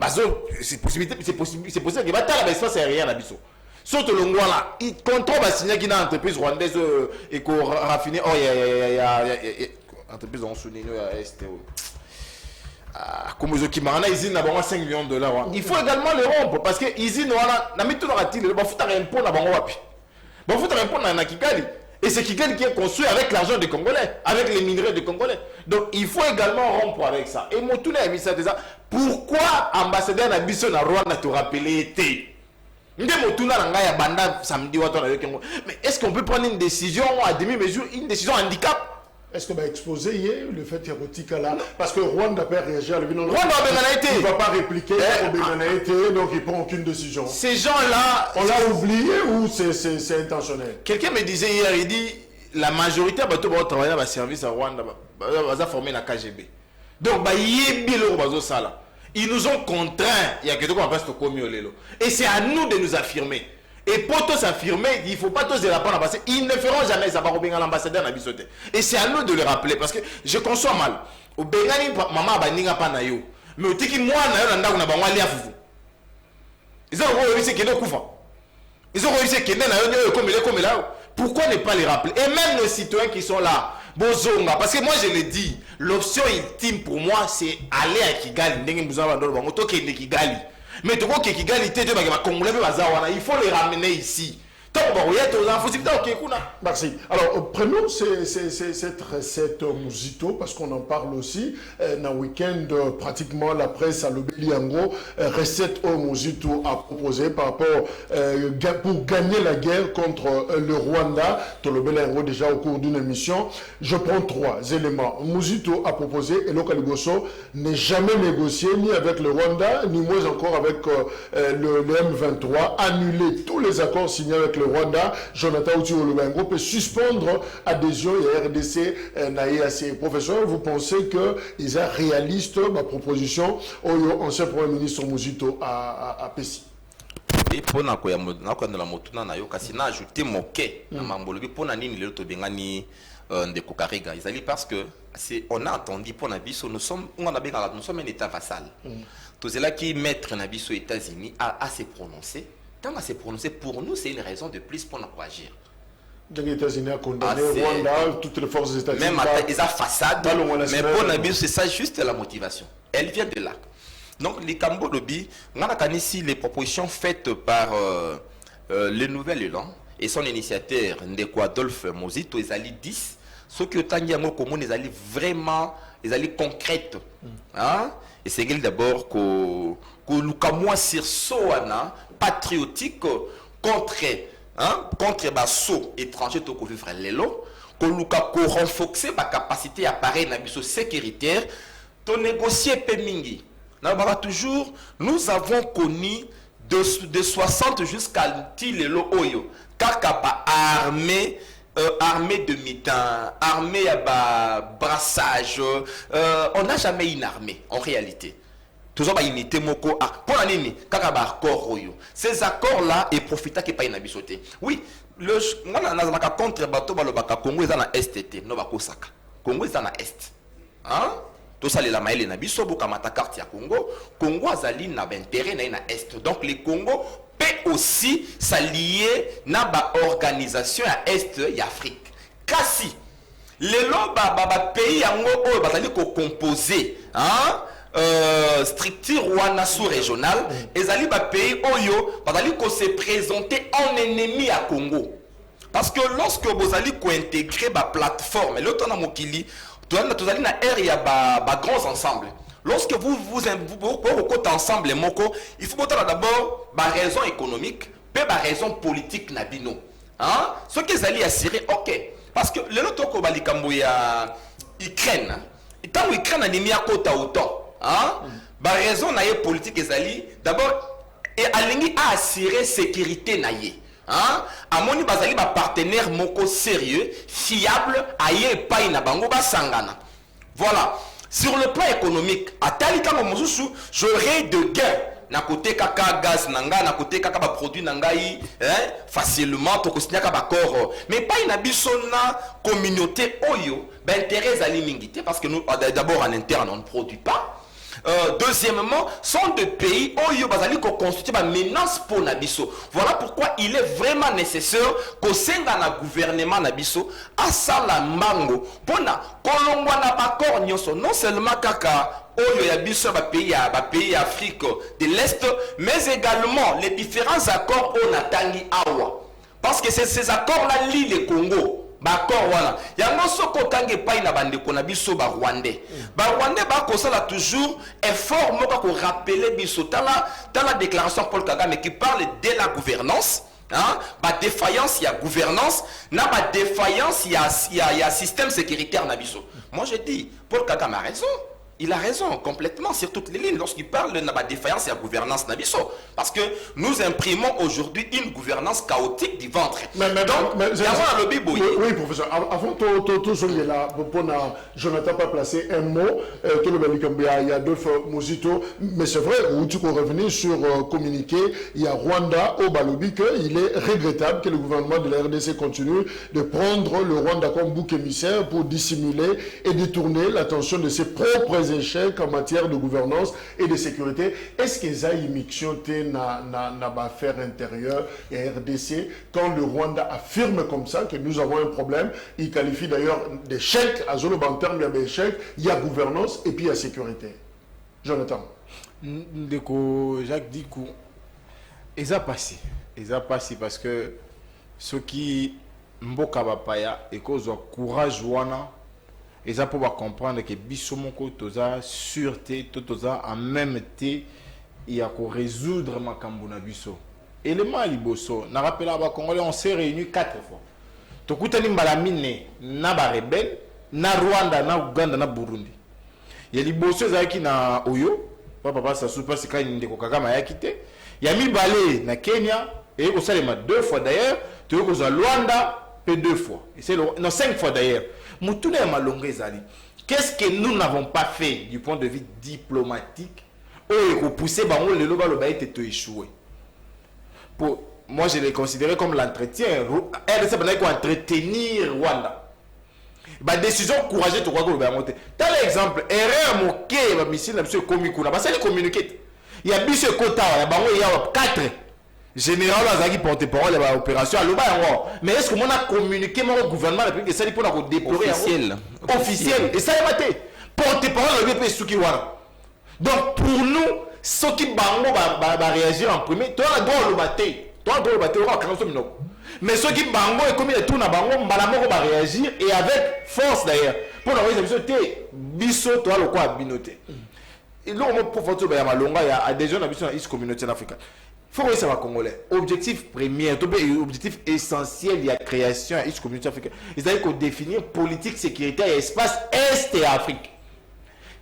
c'est possible que l'espace aérien à biso. Surtout le Ngwala, il contrôle la signature d'une entreprise rwandaise et qu'on raffine. Oh, entreprise on souligné à STO. Comme ils ont qui marana usine na bango 5 millions de dollars. Il faut également le rompre parce que usine wana na mitu na ratile ba futa impôt na bango wapi. Ba futa impôt na Kigali et c'est Kigali qui est construit avec l'argent des Congolais, avec les minerais des Congolais. Donc il faut également rompre avec ça. Et Motuna a mis ça déjà. Pourquoi ambassadeur na biso na Rwanda te rappeler été? Mais est-ce qu'on peut prendre une décision à demi-mesure, une décision handicap? Est-ce que va exposer hier le fait érotique là? Parce que Rwanda peut réagir à la vie. Rwanda il ne va pas répliquer donc il ne prend aucune décision. Ces gens-là... On l'a oublié ou c'est intentionnel? Quelqu'un me disait hier, il dit la majorité va travailler dans le service à Rwanda, va former la KGB. Donc, ils nous ont contraints, il y a quelque chose qu'on appelle Stokomiolelo. Et c'est à nous de nous affirmer. Et pour tous s'affirmer, il ne faut pas tous les rapports parce qu'ils ne feront jamais ça. L'ambassadeur n'a pas. Et c'est à nous de le rappeler parce que je conçois mal. Au Bengani, maman baninga pas na yo. Mais au tiki moi na yo nanda na bango ali afufu. Ils ont réussi qu'ils ne couvrent. Ils ont réussi qu'ils ne comme là. Pourquoi ne pas les rappeler? Et même les citoyens qui sont là, Bozonga, parce que moi je le dis, l'option ultime pour moi c'est aller à Kigali. Kigali. Mais tu vois que Kigali, il faut les ramener ici. Merci. Alors, prenons cette recette Muzito, parce qu'on en parle aussi. Dans le week-end, pratiquement, la presse à l'Obéliango, recette au Muzito a proposé par rapport pour gagner la guerre contre le Rwanda. L'Obéliango, déjà au cours d'une émission. Je prends 3 éléments. Muzito a proposé, et Lokaliboso n'est jamais négocié ni avec le Rwanda, ni moins encore avec le M23. Annuler tous les accords signés avec le Rwanda. Jonathan Outi Olubengo peut suspendre adhésion et RDC NAIAC. Professeur, vous pensez qu'ils sont réalistes ma proposition au ancien Premier ministre Muzito à Pessi? Et pour na ko ya la motuna na yo kasi na ajouter moquet na mambolobi pour na nini le to bengani ndeko Kariga ils allaient parce que on a entendu pour na biso nous sommes un état vassal. Tout cela qui maître na biso États-Unis a se prononcer. Tant à se prononcer pour nous, c'est une raison de plus pour nous agir. Les États-Unis ont condamné Rwanda, toutes les forces étatiques. Même ils ont façade, mais pour nous, c'est ça juste la motivation. Elle vient de là. Donc, les Cambo Lobby, on a ici les propositions faites par le Nouvel Élan et son initiateur Ndeko Adolphe Mozito, ils allaient 10. Ce que Tangiamo Commun, ils allaient vraiment, ils allaient concrètes. Hein? Et c'est d'abord que Lukamwa Sirsoana patriotique contre basso étranger to ko vivre lelo ko luka ko renforcer ba capacité appareil na biso sécuritaire to négocier pe mingi na ba toujours nous avons connu de 60 jusqu'à lelo oyo kaka ba armée de mitin, armée à brassage, on n'a jamais une armée en réalité. Toujours pas unité moko pour la nini kakaba accord oyo. Ces accords là et profita qui pas une abisoté. Oui, le on a contre bateau balobaka Congo est na STT, no bakosaka. Congo est na est. Hein? Tout ça les la maïle na biso boka mata carte ya Congo, Congo azali na intérêt na est. Donc les Congo peut aussi s'allier na ba organisation à est et Afrique. Kasi les ba pays yango oyo bazali ko composer, hein? Structure Rwanda sous-régionale, et ali ba pays oyo bazali ko se présenter en ennemi à Congo. Parce que lorsque vous allez intégrer la plateforme, l'autre na mokili, tu allez na air ya ba grands ensembles. Lorsque vous ensemble moko, il faut d'abord ba raison économique, puis ba raison politique na bino. Hein? Ce qu'ils allaient assurer, ok. Parce que l'autre ko balikambo ya Ukraine, tant Ukraine a mis à côté autant. Hein? Bah raison naie politique ezali d'abord et alingi a assurer sécurité naie. Hein? Amoni bazali ba partenaire moko sérieux, fiable, aye pa ina bango ba sangana. Voilà. Sur le plan économique, atali kama mosusu, j'aurai de gain. Na côté kaka gaz nanga, na côté kaka ba produit nangai, hein? Facilement to kosinya ka ba corps. Mais pas ina bisona communauté oyo, ba intérêt ali mingité parce que nous d'abord en interne on ne produit pas. Deuxièmement, sont des pays où il y a constitué une menace pour Nabiso. Voilà pourquoi il est vraiment nécessaire qu'au sein de la gouvernement Nabiso, à Salambango, pour na kolongwa na bakor nyonso, non seulement kaka il y a pays Afrique de l'Est, mais également les différents accords au Natangi Awa. Parce que c'est ces accords-là lient le Congo. D'accord, voilà. Il y a un soko tangue pas na bande ko na biso ba Rwandais. Ba Rwandais ba ko ça toujours effort moko ko rappeler biso dans la déclaration Paul Kagame qui parle de la gouvernance. Hein, ba défaillance il y a gouvernance, na ba défaillance il y a système sécuritaire na biso. Moi je dis Paul Kagame a raison. Il a raison complètement sur toutes les lignes lorsqu'il parle de la défaillance et la gouvernance Nabiso. Parce que nous imprimons aujourd'hui une gouvernance chaotique du ventre. Oui, professeur. Avant tout ce qui est là, Jonathan pas placé un mot, il y a deux Mosito, mais c'est vrai, où tu peux revenir sur communiqué, il y a Rwanda au Balobi, qu'il est regrettable que le gouvernement de la RDC continue de prendre le Rwanda comme bouc émissaire pour dissimuler et détourner l'attention de ses propres échecs en matière de gouvernance et de sécurité. Est-ce que ça n'a pas affaire intérieure et RDC quand le Rwanda affirme comme ça que nous avons un problème? Il qualifie d'ailleurs d'échec, à zone en termes d'échec, il y a gouvernance et puis il y a sécurité. Jonathan. Ndeko Jacques Dikou, ils ont passé parce que ceux qui mboka bapaya et cause courage wana et ça pour comprendre que bisomoko toza sûreté toza en même temps il y a qu'à résoudre makambo na biso élément liboso na rappel à Congolais on s'est réunis 4 fois tokutani mbalamine na ba rebelle na Rwanda na Uganda na Burundi ya liboso zaki na Oyo papa ça soupa c'est quand ndeko Kagame ya quitté ya mibale na Kenya et ko salema 2 fois d'ailleurs tu ko za Rwanda et 2 fois et c'est non 5 fois d'ailleurs. Qu'est-ce que nous n'avons pas fait du point de vue diplomatique pour pousser le échoué? Moi, je l'ai considéré comme l'entretien. RDC pour entretenir Rwanda. La décision courageuse de Rwanda. Tel exemple, erreur moquée, missile, c'est communiqué. Il y a bis quota, il y a 4. Général Azaki porte-parole de l'opération à l'Oba. Mais est-ce que on a communiqué au gouvernement que ça pour nous déplorer officiel et ça est maté porte-parole de l'OBP Sukiwara. Donc pour nous ceux qui bango va réagir en premier toi la droit le maté toi droit le maté on va quand même mais ceux qui bango et comme il tout na bango mbalamoko va réagir et avec force d'ailleurs pour nous réaliser biso toi le quoi binoté et là on pour photo ba malonga il y a des gens dans la communauté africaine. Il faut que ça va Congolais. Objectif premier, objectif essentiel de la création de la communauté africaine. C'est-à-dire qu'on définit politique sécuritaire et espace Est et Afrique.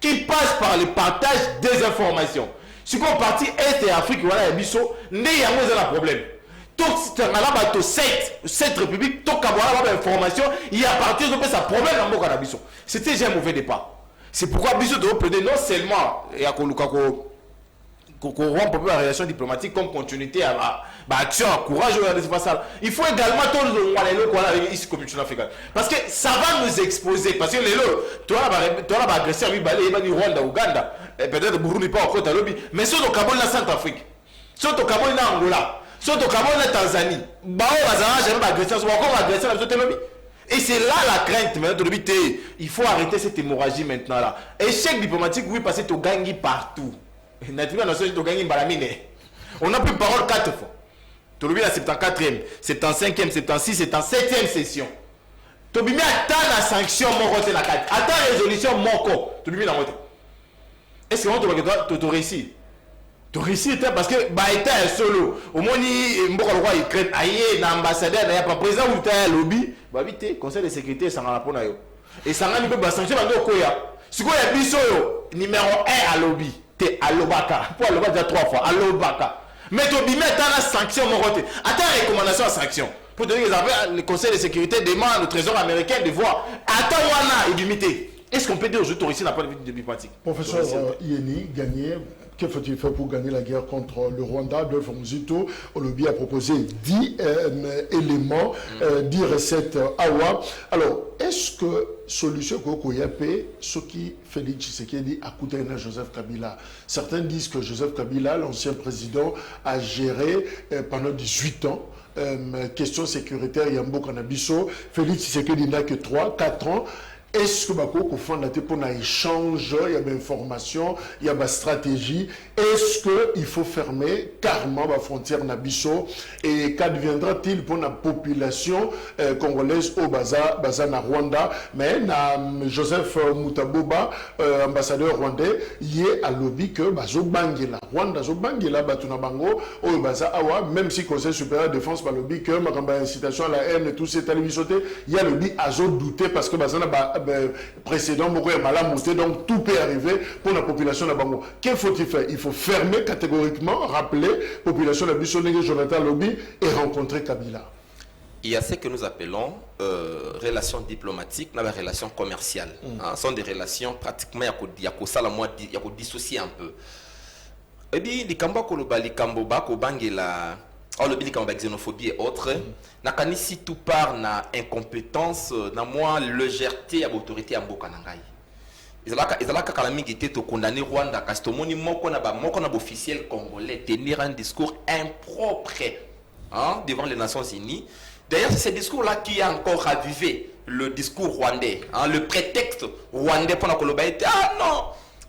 Qui passe par le partage des informations. Si on partit Est et Afrique, voilà, il y a un problème. Tout cette république, tout le information, il y a partir de ça problème dans le Canabiso. C'était déjà un mauvais départ. C'est pourquoi Biso doit plaider non seulement il y a qu'on rompe la relation diplomatique comme continuité à action, à courage. Il faut également tout le monde avec la communauté africaine. Parce que ça va nous exposer. Parce que les lots, toi, la agresseur, il va du Rwanda, Ouganda, peut-être Burundi, pas encore, mais sur le Cameroun, la Centrafrique, sur le Cameroun, la Angola, sur le Cameroun, la Tanzanie, et c'est là la crainte maintenant. Il faut arrêter cette hémorragie maintenant là. Échec diplomatique, oui, parce que tu gagnes partout. On a pris parole 4 fois. Tu l'as vu la 74e, 75e, 76e, 77e session. Tu l'as mis à la sanction, à ta résolution, tu l'as mis dans le est-ce que tu réussis? Tu réussis parce que Baïta est solo. Au moins, il y a un ambassadeur, il y a un président ou un lobby. Le conseil de sécurité, ça n'a pas de et ça n'a pas de sanction. Si vous avez un numéro 1 à lobby. T'es à l'Obaka. Pour l'Obaka déjà 3 fois. À l'Obaka. Mais tu as la sanction, mon côté. Attends, recommandation à sanction. Pour te dire que le Conseil de sécurité demande au Trésor américain de voir. Attends, Wana et limité. Est-ce qu'on peut dire aujourd'hui ici n'a pas de diplomatique? Professeur Yeni, gagné Que faut-il faire pour gagner la guerre contre le Rwanda? Adolphe Muzito, Olobi a proposé 10 éléments, 10 recettes AWA. Alors, est-ce que solution Kokoyape, ce qui Félix Tshisekedi a coûté à Joseph Kabila? Certains disent que Joseph Kabila, l'ancien président, a géré pendant 18 ans. Question sécuritaire, Yambo Kanabiso. Félix Tshisekedi n'a que 3-4 ans. Est-ce que Bako fonde pour un échange, il y a des informations, il y a des stratégies? Est-ce qu'il faut fermer carrément la frontière Nabiso? Et qu'adviendra-t-il pour la population congolaise au Baza na Rwanda? Mais Joseph Mutaboba, ambassadeur rwandais, y est à lobby que Bazo Bangela. Rwanda Zo Bangela, Batuna Bango, au Baza Awa, même si le Conseil supérieur de défense, lobby que ma incitation à la haine et tout c'est à il y a lobby à Zo douter parce que Baza précédent, beaucoup est mal monté, donc tout peut arriver pour la population de Bango. Qu'est-ce faut-il faire? Il faut fermer catégoriquement, rappeler la population de Bissonnegue, Jonathan Lobby et rencontrer Kabila. Il y a ce que nous appelons relations diplomatiques, la relations commerciales. Ce sont des relations pratiquement, il y a dissocier un peu. Et bien, les Kamba Koloba, les Kamboba, Kobangela, le xénophobie et autres, si tout part na incompétence, na moi légèreté à l'autorité à Mbokanangai. Ils ont condamné Rwanda, parce que mon officiel congolais tenir un discours impropre devant les Nations Unies. D'ailleurs, c'est ce discours-là qui a encore ravivé le discours rwandais, le prétexte rwandais pour la Colombie. Ah non!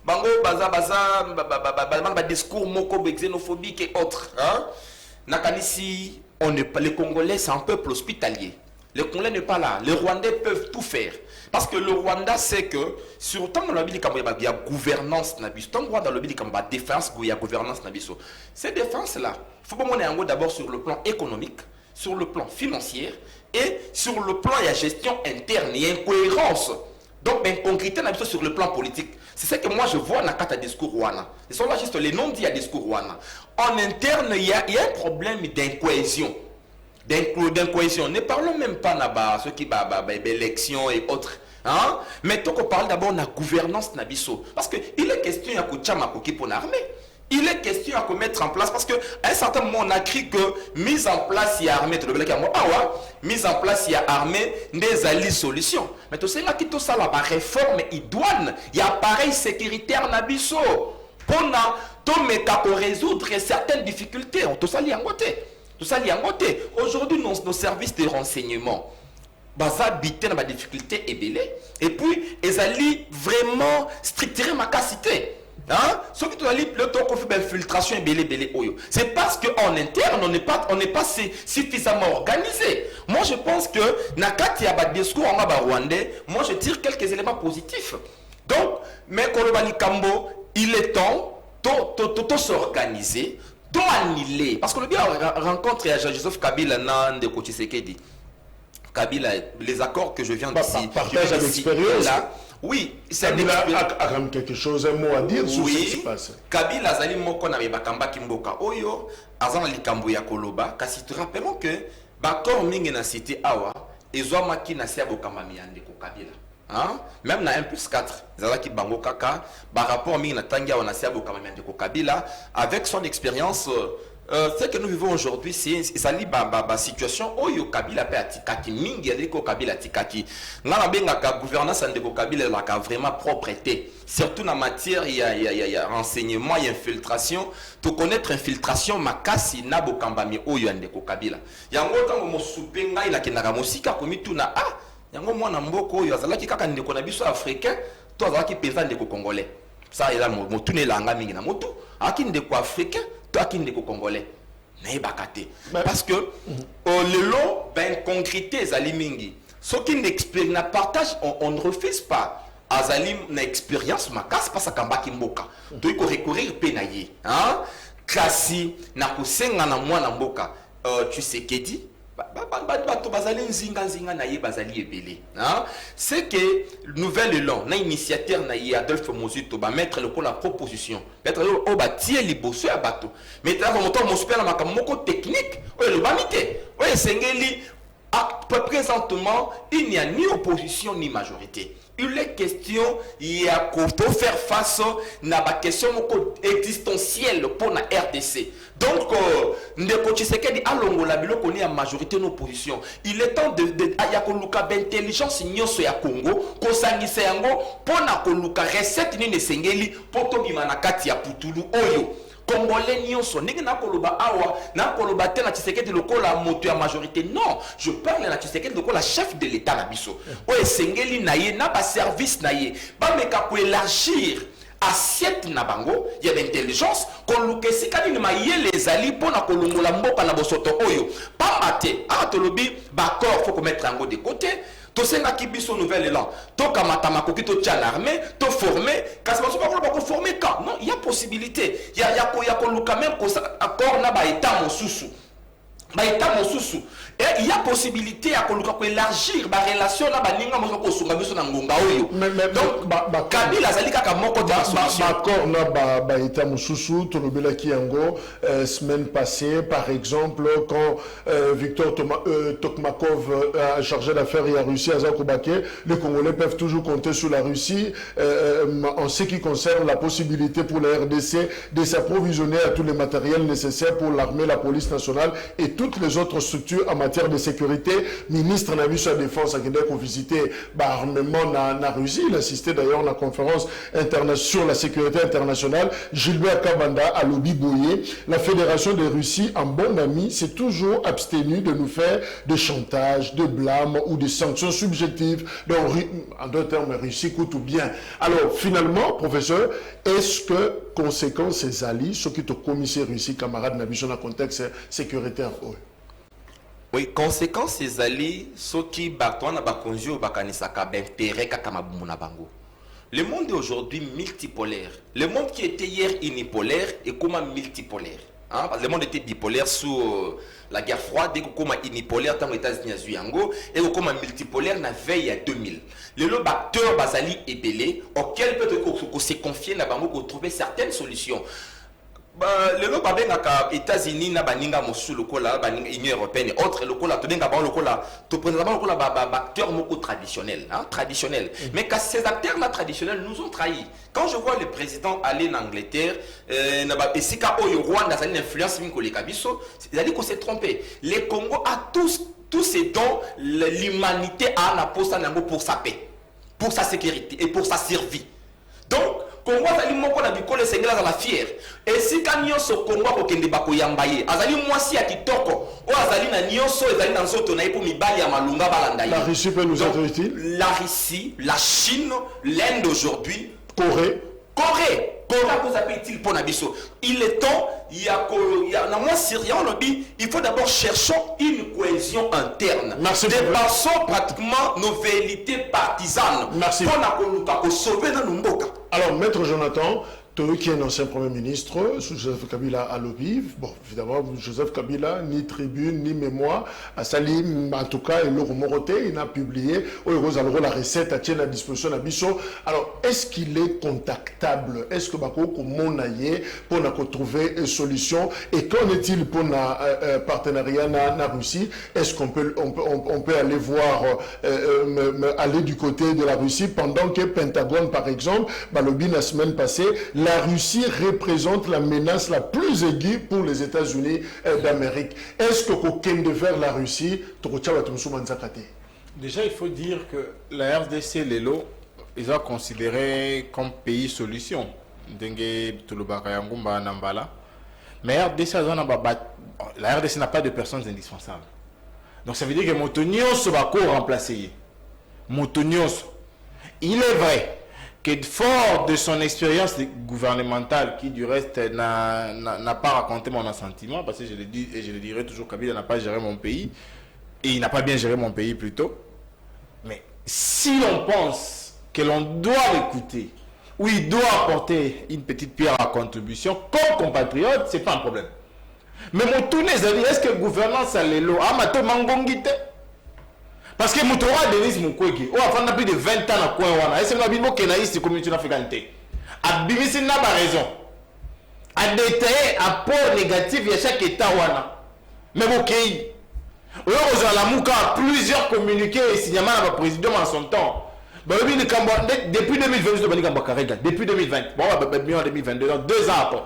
Bango, baza, discours moko xénophobique et autres. Nakanisi, les Congolais, c'est un peuple hospitalier. Les Congolais ne sont pas là. Les Rwandais peuvent tout faire. Parce que le Rwanda sait que, sur tant dans il y a gouvernance, tant dans le il y a défense, il y a gouvernance. Ces défenses-là, il faut qu'on d'abord sur le plan économique, sur le plan financier et sur le plan de la gestion interne. Il y a une cohérence. Donc, ben, concrété sur le plan politique. C'est ce que moi je vois dans le discours Rwanda. Ils sont là juste les noms dits à discours Rwanda. En interne, il y a un problème d'incohésion. D'incohésion. Ne parlons même pas de ceux qui élections et autres. Hein? Mais tant qu'on parle d'abord de la gouvernance Nabiso. Parce qu'il est question de pour l'armée. Il est question à mettre en place, parce qu'à un certain moment, on a écrit que mise en place, il y a armée, mise en place, il y a armée, des alliés solutions. Mais tout ça, tout ça, la réforme, il douane, il y a appareil sécuritaire Nabiso. Pour résoudre certaines difficultés. Tout ça, il y a un côté. Aujourd'hui, nos services de renseignement, baza habité dans la difficulté et belé. Et puis, ils allaient vraiment stricter ma capacité. Hein? Ce qui le temps qu'on fait l'infiltration et c'est parce qu'en interne on n'est pas suffisamment organisé. Moi je pense que Nakati a discours en rwandais, moi je tire quelques éléments positifs. Donc, mais Kolobani Kambo, il est temps de s'organiser, d'annuler. Parce que le bien rencontre Joseph Kabila de Tshisekedi. Kabila, les accords que je viens d'ici. Partage l'expérience. Oui, c'est quelque chose, un mot à dire sur ce qui se passe. Kabila Azali Moko na Bakamba Kimboka Oyo, Azan Likambo ya Koloba, kasi te rappelons que Bakor Mingi na cité Awa, Ezwamaki na Sia Bokamba Miyande ko Kabila. Hein? Même na 1+4, Zalaki Bango Kaka, par rapport Mingi na Tangia na Sia Bokamba Miyande ko Kabila, avec son expérience. Ce que nous vivons aujourd'hui, c'est une situation où il Kabila peut atikaki, mingi aliko Kabila atikaki. Ngana benga ka gouvernance andeko Kabila la ka vraiment propreté. Surtout dans matière il y a renseignement, il y a infiltration. To connaître infiltration makasi na bokambami oyo andeko Kabila. Yango tango mosupenga ila kenaka mosika komitu na yango mwana mboko oyo azalaki kaka ndeko na biso africain, to azalaki pesa ndeko congolais. Ça il a motune langa mingi na moto, aki ndeko africain. Qui n'est congolais parce que le long ben concrété Zalimingi ce qui n'explique na partage on ne refuse pas Azalim na expérience ma casse pas à Kamba Kimboka tu il faut recourir penaye hein kasi na kusenga na mwana mboka tu sais qu'est dit c'est que nouvel élan na initiateur na Adolphe Muzito ba mettre le la proposition mettre au bâtir liboso ya bato mettre mon temps mon super na makamoko technique le bamité sengeli présentement, il n'y a ni opposition ni majorité. Il est question, il y a faut faire face à la question existentielle pour la RDC. Donc, Ndeko Tshisekedi a longola bilo qu'on est en majorité en opposition. Il est temps de ya koluka d'intelligence nyonso ya Congo, ko sangisa yango pona koluka recette ni nesengeli poto bimana kati ya putulu oyo. Congolais nyonso ndenge na koloba awa na koloba te na Tshisekedi lokola moto ya majorité. Non, je parle na Tshisekedi lokola chef de l'état na biso. O esengeli na ye na ba service na ye. Ba meka ko élargir assiette na bango ya l'intelligence koluka sikani ni mayele ezali pona kolongola mboka na bosoto oyo. Pamba te atolobi ba corps faut mettre yango de côté. Tosenga kibiso nouvel élan. To kamatama koki to tcha l'armée, to former, kasbaso pas ko former quand. Non, il y a possibilité. Il y a luka même ko accord na ba état mosusu. Ba état mosusu. Et il y a possibilité à ko élargir ba relation na ba ninga moso ko sunga biso na ngonga oyo. Donc Kabila zali kaka moko de solution. Accord na ba état mosusu to lobela ki yango semaine passée par exemple quand Victor Tokmakov a chargé d'affaires à Russie à Zakobake, les Congolais peuvent toujours compter sur la Russie en ce qui concerne la possibilité pour la RDC de s'approvisionner à tous les matériels nécessaires pour l'armée, la police nationale et toutes les autres structures en matière de sécurité. Ministre n'a vu sa défense à Québec pour visiter armement na Russie. Il assistait d'ailleurs à la conférence sur la sécurité internationale. Gilbert Kabanda à Lobby Boye, la Fédération de Russie, en bon ami, s'est toujours abstenue de nous faire de chantage, de blâme ou de sanctions subjectives. Donc, en d'autres termes, Russie coûte ou bien. Alors, finalement, professeur, est-ce que, conséquence, ces alliés, ceux qui ont commis Russie, camarades, n'a vu dans le contexte sécuritaire? Oui, conséquence, ces alliés, ceux qui battent na bakonzi ou bakanisaka b'intérêt kakamabumu bango. Le monde est aujourd'hui multipolaire. Le monde qui était hier unipolaire est comme multipolaire. Hein? Le monde était bipolaire sous la guerre froide, et comme unipolaire dans les États-Unis et comme multipolaire na veille à 2000. Le acteur basali est belé, auquel peut se confier na bango pour trouver certaines solutions. Le lot babengaka États-Unis na baninga mosu lokola baninga Union européenne autre lokola to benga ba lokola to présentement lokola acteurs moko traditionnels hein traditionnels mais que ces acteurs là traditionnels nous ont trahis. Quand je vois le président aller en Angleterre na ba esika oyo Rwanda ça une influence min koleka biso il a dit qu'on s'est trompé. Les Congo a tous ces dons l'humanité a na posa nango pour sa paix, pour sa sécurité et pour sa survie. Donc Congo azali moko na bikole sengela za la fière et si ka nyonso Congo akokende bakoyamba ye azali mwasi ya kitoko o azali na nyonso ezali na nzoto na ye po mibali ya malunga balanda ye. La Russie peut nous être utile. La Russie, la Chine, l'Inde aujourd'hui, Corée pour Nabiso. Il est temps, il y a moins syrien lobby, il faut d'abord chercher une cohésion interne. Dépassons pratiquement nos velléités partisanes. Merci. Pour sauver dans Mboka. Alors, Maître Jonathan, toi qui es un ancien Premier ministre, Joseph Kabila à l'OBIV, bon, évidemment, Joseph Kabila, ni tribune, ni mémoire, à Salim, en tout cas, et Laurent Moroté, il a publié, la recette à tienne à disposition à Bissot. Alors, est-ce qu'il est contactable? Est-ce que Bako, comment aille pour trouver une solution? Et qu'en est-il pour un partenariat na Russie? Est-ce qu'on peut, on peut aller voir, aller du côté de la Russie pendant que Pentagone, par exemple, Balobi, la semaine passée, la Russie représente la menace la plus aiguë pour les États-Unis d'Amérique. Est-ce que quelqu'un de vers la Russie, déjà, il faut dire que la RDC, Lelo, ils ont considéré comme pays solution. Mais la RDC n'a pas de personnes indispensables. Donc ça veut dire que Montonios va remplacer. Montonios. Il est vrai que fort de son expérience gouvernementale, qui du reste n'a pas raconté mon assentiment, parce que je le dis et je le dirai toujours, Kabila n'a pas géré mon pays, et il n'a pas bien géré mon pays plutôt. Mais si l'on pense que l'on doit l'écouter, ou il doit apporter une petite pierre à contribution, comme compatriote, c'est pas un problème. Mais mon tourné, est-ce que gouvernance à l'élo, amato mangongite? Parce que Moutoura Denis Mukwege, on a fait plus de 20 ans à Kouawana, et c'est la Bible qui a ici communauté africaine. A Bimisi n'a pas raison. A détaillé un port négatif à chaque État. Mais ok. Aujourd'hui, la Mouka a plusieurs communiqués et signalements à la président en son temps. Depuis 2020, depuis 2020, bon, en 2022, donc 2 ans après.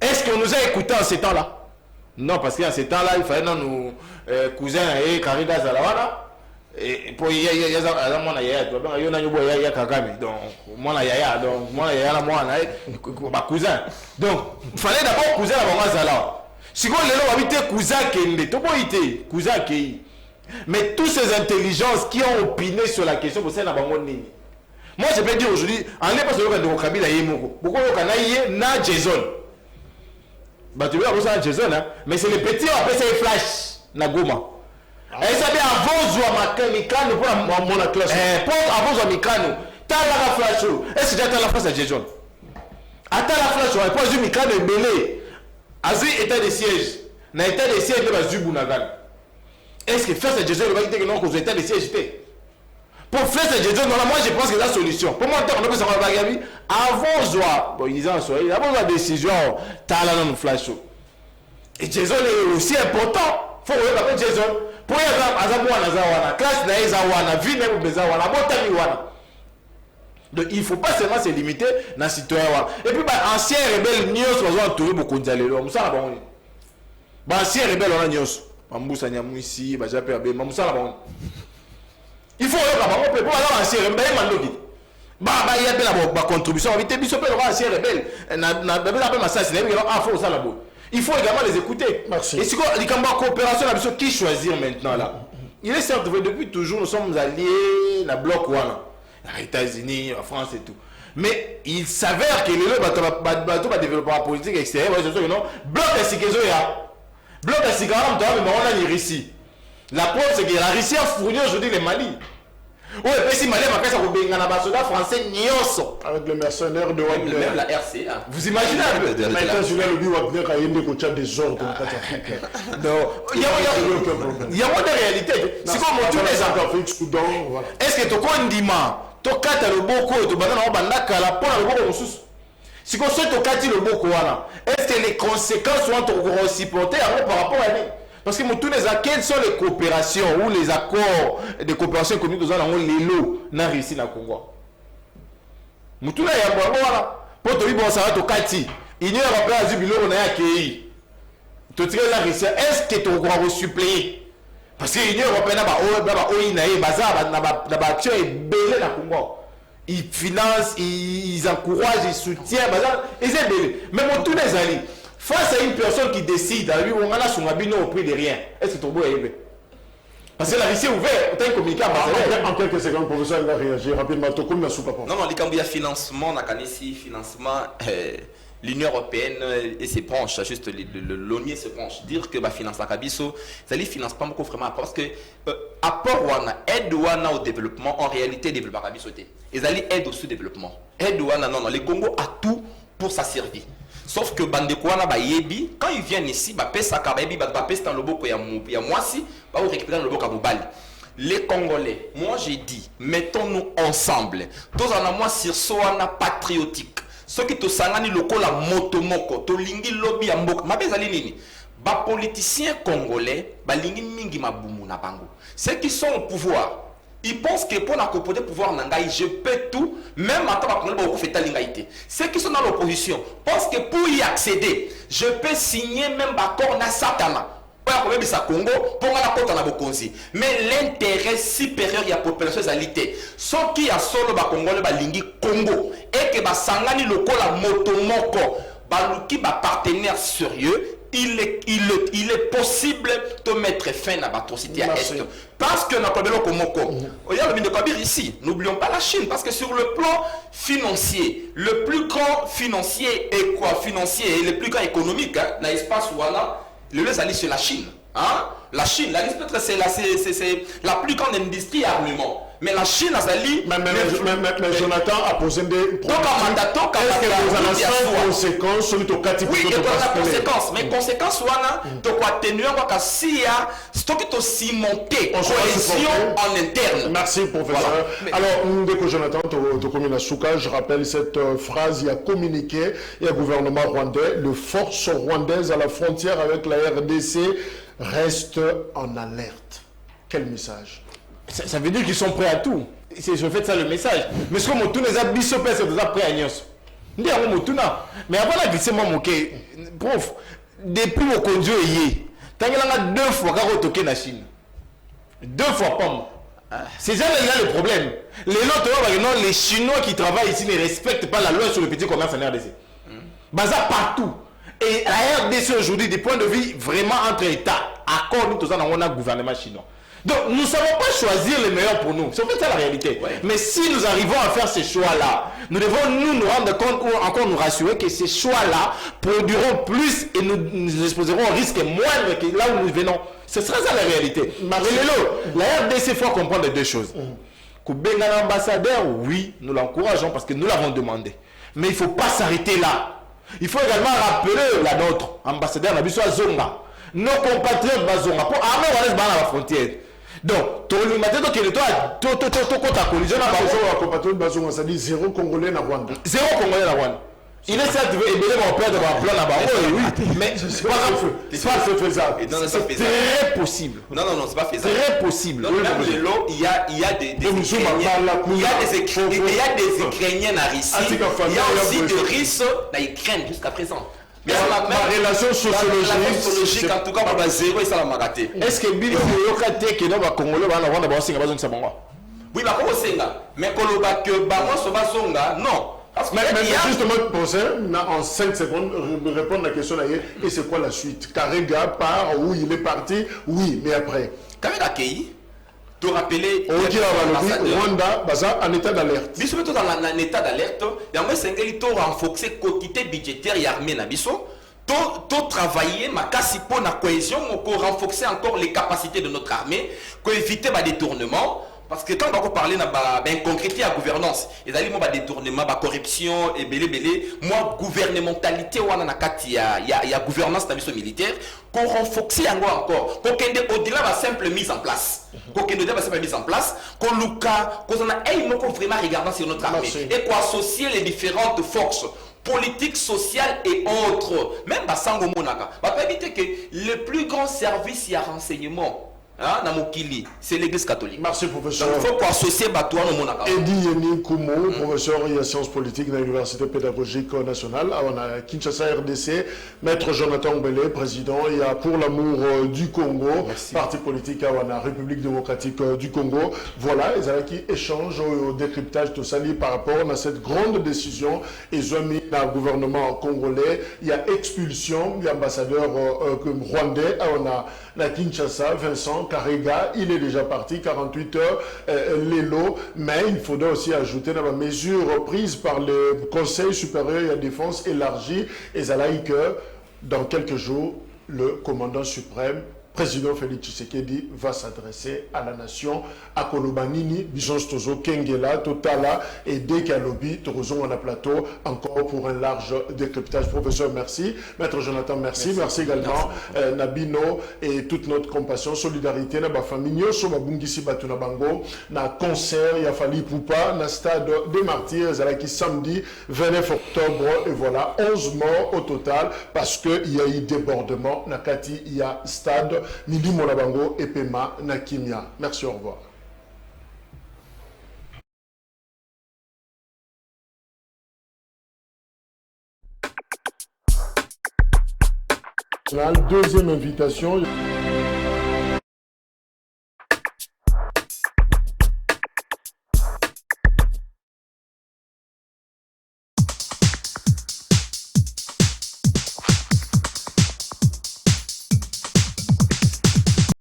Est-ce qu'on nous a écoutés en ces temps-là? Non, parce qu'en ces temps-là, il fallait nous cousins et Kariga Zalawana. Et pour il y a mon yaya, donc mon yaya, donc mon yaya, mon cousin. Donc, il fallait d'abord cousin avant Zala. Si vous avez cousin qui cousin qui. Mais toutes ces intelligences qui ont opiné sur la question, vous savez, moi je peux dire aujourd'hui, en l'époque de Kabila Yemoko, beaucoup de na Jason. Bah tu vois, ça Jason, mais c'est les petits, on appelle ça les flash, na Goma. Et ça vient avant Zouamaka, Mikano, pour la classe. Pour avant Zouamikano, t'as la flash, est-ce que tu as la face à Jason? Attends la flash, on pas Mikano et Belé. Azi état de siège. Na état de siège de Zubunagan. Est-ce que faire ce Jason va dire que non, qu'on état de siège? Pour faire ce Jason, moi je pense que c'est la solution. Pour moi, on peut savoir avant Zoua, bon, ils disent en soirée, avant la décision, t'as là dans le flash show. Et Jason est aussi important. Faut voir avec Jason. Pour y avoir la classe, la vie, même la botami. Donc il ne faut pas seulement se limiter dans le citoyen. Et puis, ancien rebelle, nous sommes entourés beaucoup de gens. Ancien rebelle, on a nous. Mamboussa Nyamou ici, Bajapé Abé, Mamoussa la bonne. Il faut que pour aller ancien rebelle, il y a la contribution. Ancien rebelle, il faut également les écouter. Merci. Et si les coopération, qui choisir maintenant là? Il est certes vrai, depuis toujours, nous sommes alliés, la bloc Wana. Les États-Unis, la France et tout. Mais il s'avère que le bateau va développer la politique extérieure. Bloc de Sikezo, bloc de Sikezo, mais on a les Russie. La preuve, c'est que la Russie a fourni aujourd'hui le Mali. Oui, et si Mali a fait ça pour les soldats français, Nyoso. Avec les mercenaires de Wagner. Même la RCA. Vous imaginez un peu? Mais quand je l'ai dit, Wagner a eu des désordre dans l'Afrique. Il y a moins de réalité. C'est comme tous les gens. Est-ce que tu connais to kata le boko to banana o bandaka la pona le boko mususu siko so to kati le boko wana est-ce que les conséquences sont supportées par rapport à lui? Parce que quelles sont les coopérations ou les accords de coopération économique dans les lots na réussi na Congo mutuna ya bongo wana po to bibo sa to kati union européenne azubilo na ya kei to tire la Russie est-ce que tu crois suppléer? Parce que l'Union européenne a action est belé dans le Congo. Ils financent, ils encouragent, ils soutiennent, ils sont belés. Mais pour tous les alliés, face à une personne qui décide, on a son habit au prix de rien. Est-ce que ton beau est élevé? Parce que la Russie est ouverte, on a communiqué en quelques secondes, le professeur va réagir rapidement. Non, il y a financement, financement. L'Union européenne et ses branches, juste l'ONU se branche, dire que bah finance la Kabiso, ça ne finance pas beaucoup vraiment parce que apport wana aide wana au développement en réalité développe la Kabiso té. Ils allaient aide au sous-développement. Aide wana non, le Congo a tout pour sa survie. Sauf que bande kwana ba yebi quand ils viennent ici ba pesa ka ba yebi ba pesa dans le boko ya mwasi ba récupérer dans le boko mobali. Les Congolais, moi j'ai dit, mettons-nous ensemble. Tous en moi sur soana patriotique. Ce qui te sangani lokola motomoko, to lingi lobby ya mboka. Mabezali nini? Ba politiciens congolais, ba lingi mingi mabumu na bango. Ceux qui sont au pouvoir, ils pensent que pour la composer pouvoir nangai, je peux tout, même en tant que congolais, beaucoup fait lingaïté. Ceux qui sont dans l'opposition pensent que pour y accéder, je peux signer même accord na satana. Congo, pour la côte en Bokonzi. Mais l'intérêt supérieur de la population est ce qui a solo ba Congolais ba lingi Congo et que ba sangani loko la motomoko ba luki ba partenaire sérieux, il est possible de mettre fin à l'atrocité à Est. Parce que notre Komoko, il y a le ministre de Kabir ici. N'oublions pas la Chine, parce que sur le plan financier, le plus grand financier et quoi financier et le plus grand économique dans l'espace Wana. Le lieu c'est la Chine. Hein? La Chine, peut-être c'est la plus grande industrie armement. Mais la Chine azali mais Jonathan a posé des est-ce que vous avez 5 conséquences sur le Tokati? Oui, il y a des conséquences, mais conséquences wana to quoi tenir quoi si ya stock to cimenter cohésion en interne. Merci professeur. Voilà. Alors Ndeko Jonathan Tokomina Souka, je rappelle cette phrase, il y a communiqué, il y a gouvernement rwandais, les forces rwandaises à la frontière avec la RDC restent en alerte. Quel message? Ça veut dire qu'ils sont prêts à tout. C'est je fais ça le message. Mais ce que mon tour les a bisopé, c'est déjà prêt à Nyos. Mais avant la glissé moi mon prof, depuis mon conduit est tant qu'il a 2 fois quand on toque la Chine. 2 fois pas. C'est ça là le problème. Les autres, non, les Chinois qui travaillent ici ne respectent pas la loi sur le petit commerce en RDC. Baza partout. Et la RDC aujourd'hui, des points de vue vraiment entre États, accord nous tous on a un gouvernement chinois. Donc nous ne savons pas choisir les meilleurs pour nous. C'est en fait ça la réalité. Ouais. Mais si nous arrivons à faire ces choix-là, nous devons nous rendre compte ou encore nous rassurer que ces choix-là produiront plus et nous exposerons au risque moindre que là où nous venons. Ce sera ça la réalité. La RDC, il faut comprendre 2 choses. Koubenga l'ambassadeur, oui, nous l'encourageons parce que nous l'avons demandé. Mais il ne faut pas s'arrêter là. Il faut également rappeler la nôtre, ambassadeur Nabiso Zonga. Nos compatriotes Bazonga, pour armer la frontière. Donc, tout le matin, donc il est à collision. Ça dit 0 Congolais na Rwanda. 0 Congolais na Rwanda. Il est certes élevé mon père de mon plan là-bas. Oui, mais c'est pas faisable. C'est très possible. Non, c'est pas faisable. Très possible. Même il y a des Ukrainiens à Russie. Il y a aussi des Russes dans l'Ukraine jusqu'à présent. Mais ma relation sociologique, en tout cas, pour 0 et ça l'a magaté. Est-ce que Billy Yoka que nos Congolais vont avoir d'abord singa bazon sabonga? Oui, bah comment singa? Mais koloba que bango soba songa, non. Mais justement pour ça, en 5 secondes, répondre à la question là, et c'est quoi la suite? Karega part, où il est parti, oui, mais après. Karega Kei, te rappeler, Rwanda, en état d'alerte. Biso meto dans un état d'alerte, yango sengeli to renforcer quantité budgétaire et armée na biso, to travailler ma kasi pour la cohésion, pour renforcer encore les capacités de notre armée, pour éviter les détournements. Parce que quand on va parler de concrétiser la gouvernance, il y a des détournements, la corruption, et moi, gouvernementalité, il y a gouvernance dans le militaire, qu'on renforce encore, qu'on ait au-delà de la simple mise en place. Qu'on ait au-delà de la simple mise en place, qu'on ait vraiment regardant sur notre armée, et qu'on associe les différentes forces politiques, sociales et autres. Même Basango Monaka, va éviter que le plus grand service, il y a renseignement. C'est l'église catholique. Merci professeur. Donc, il faut associer Batouan au Monaka. Edi Yeni Koumo, professeur en sciences politiques de l'Université pédagogique nationale. On a Kinshasa RDC, maître Jonathan Mbele, président. Il y a Pour l'amour du Congo, merci. Parti politique à la République démocratique du Congo. Voilà, ils ont qui échangent au décryptage de Sali par rapport à cette grande décision. Ils ont mis dans le gouvernement congolais. Il y a expulsion de l'ambassadeur rwandais. On a la Kinshasa, Vincent Karega, il est déjà parti, 48 heures, l'élo, mais il faudrait aussi ajouter dans la mesure prise par le Conseil supérieur de la défense élargi, et ça que dans quelques jours, le commandant suprême, président Félix Tshisekedi, va s'adresser à la nation, à Kolobanini, Bison Stozo, Kengela, Totala, et dès qu'à lobby, Torozon on a plateau, encore pour un large décryptage. Professeur, merci. Maître Jonathan, merci. Merci également, Nabino, et toute notre compassion, solidarité, na ba famille, so ba bungisi batuna bango, na concert, il a fallu Poupa, na stade des Martyrs, qui samedi 29 octobre, et voilà, 11 morts au total, parce qu'il y a eu débordement, na Kati, il y a stade, Midi Molabango et Pema Nakimia. Merci, au revoir. Deuxième invitation.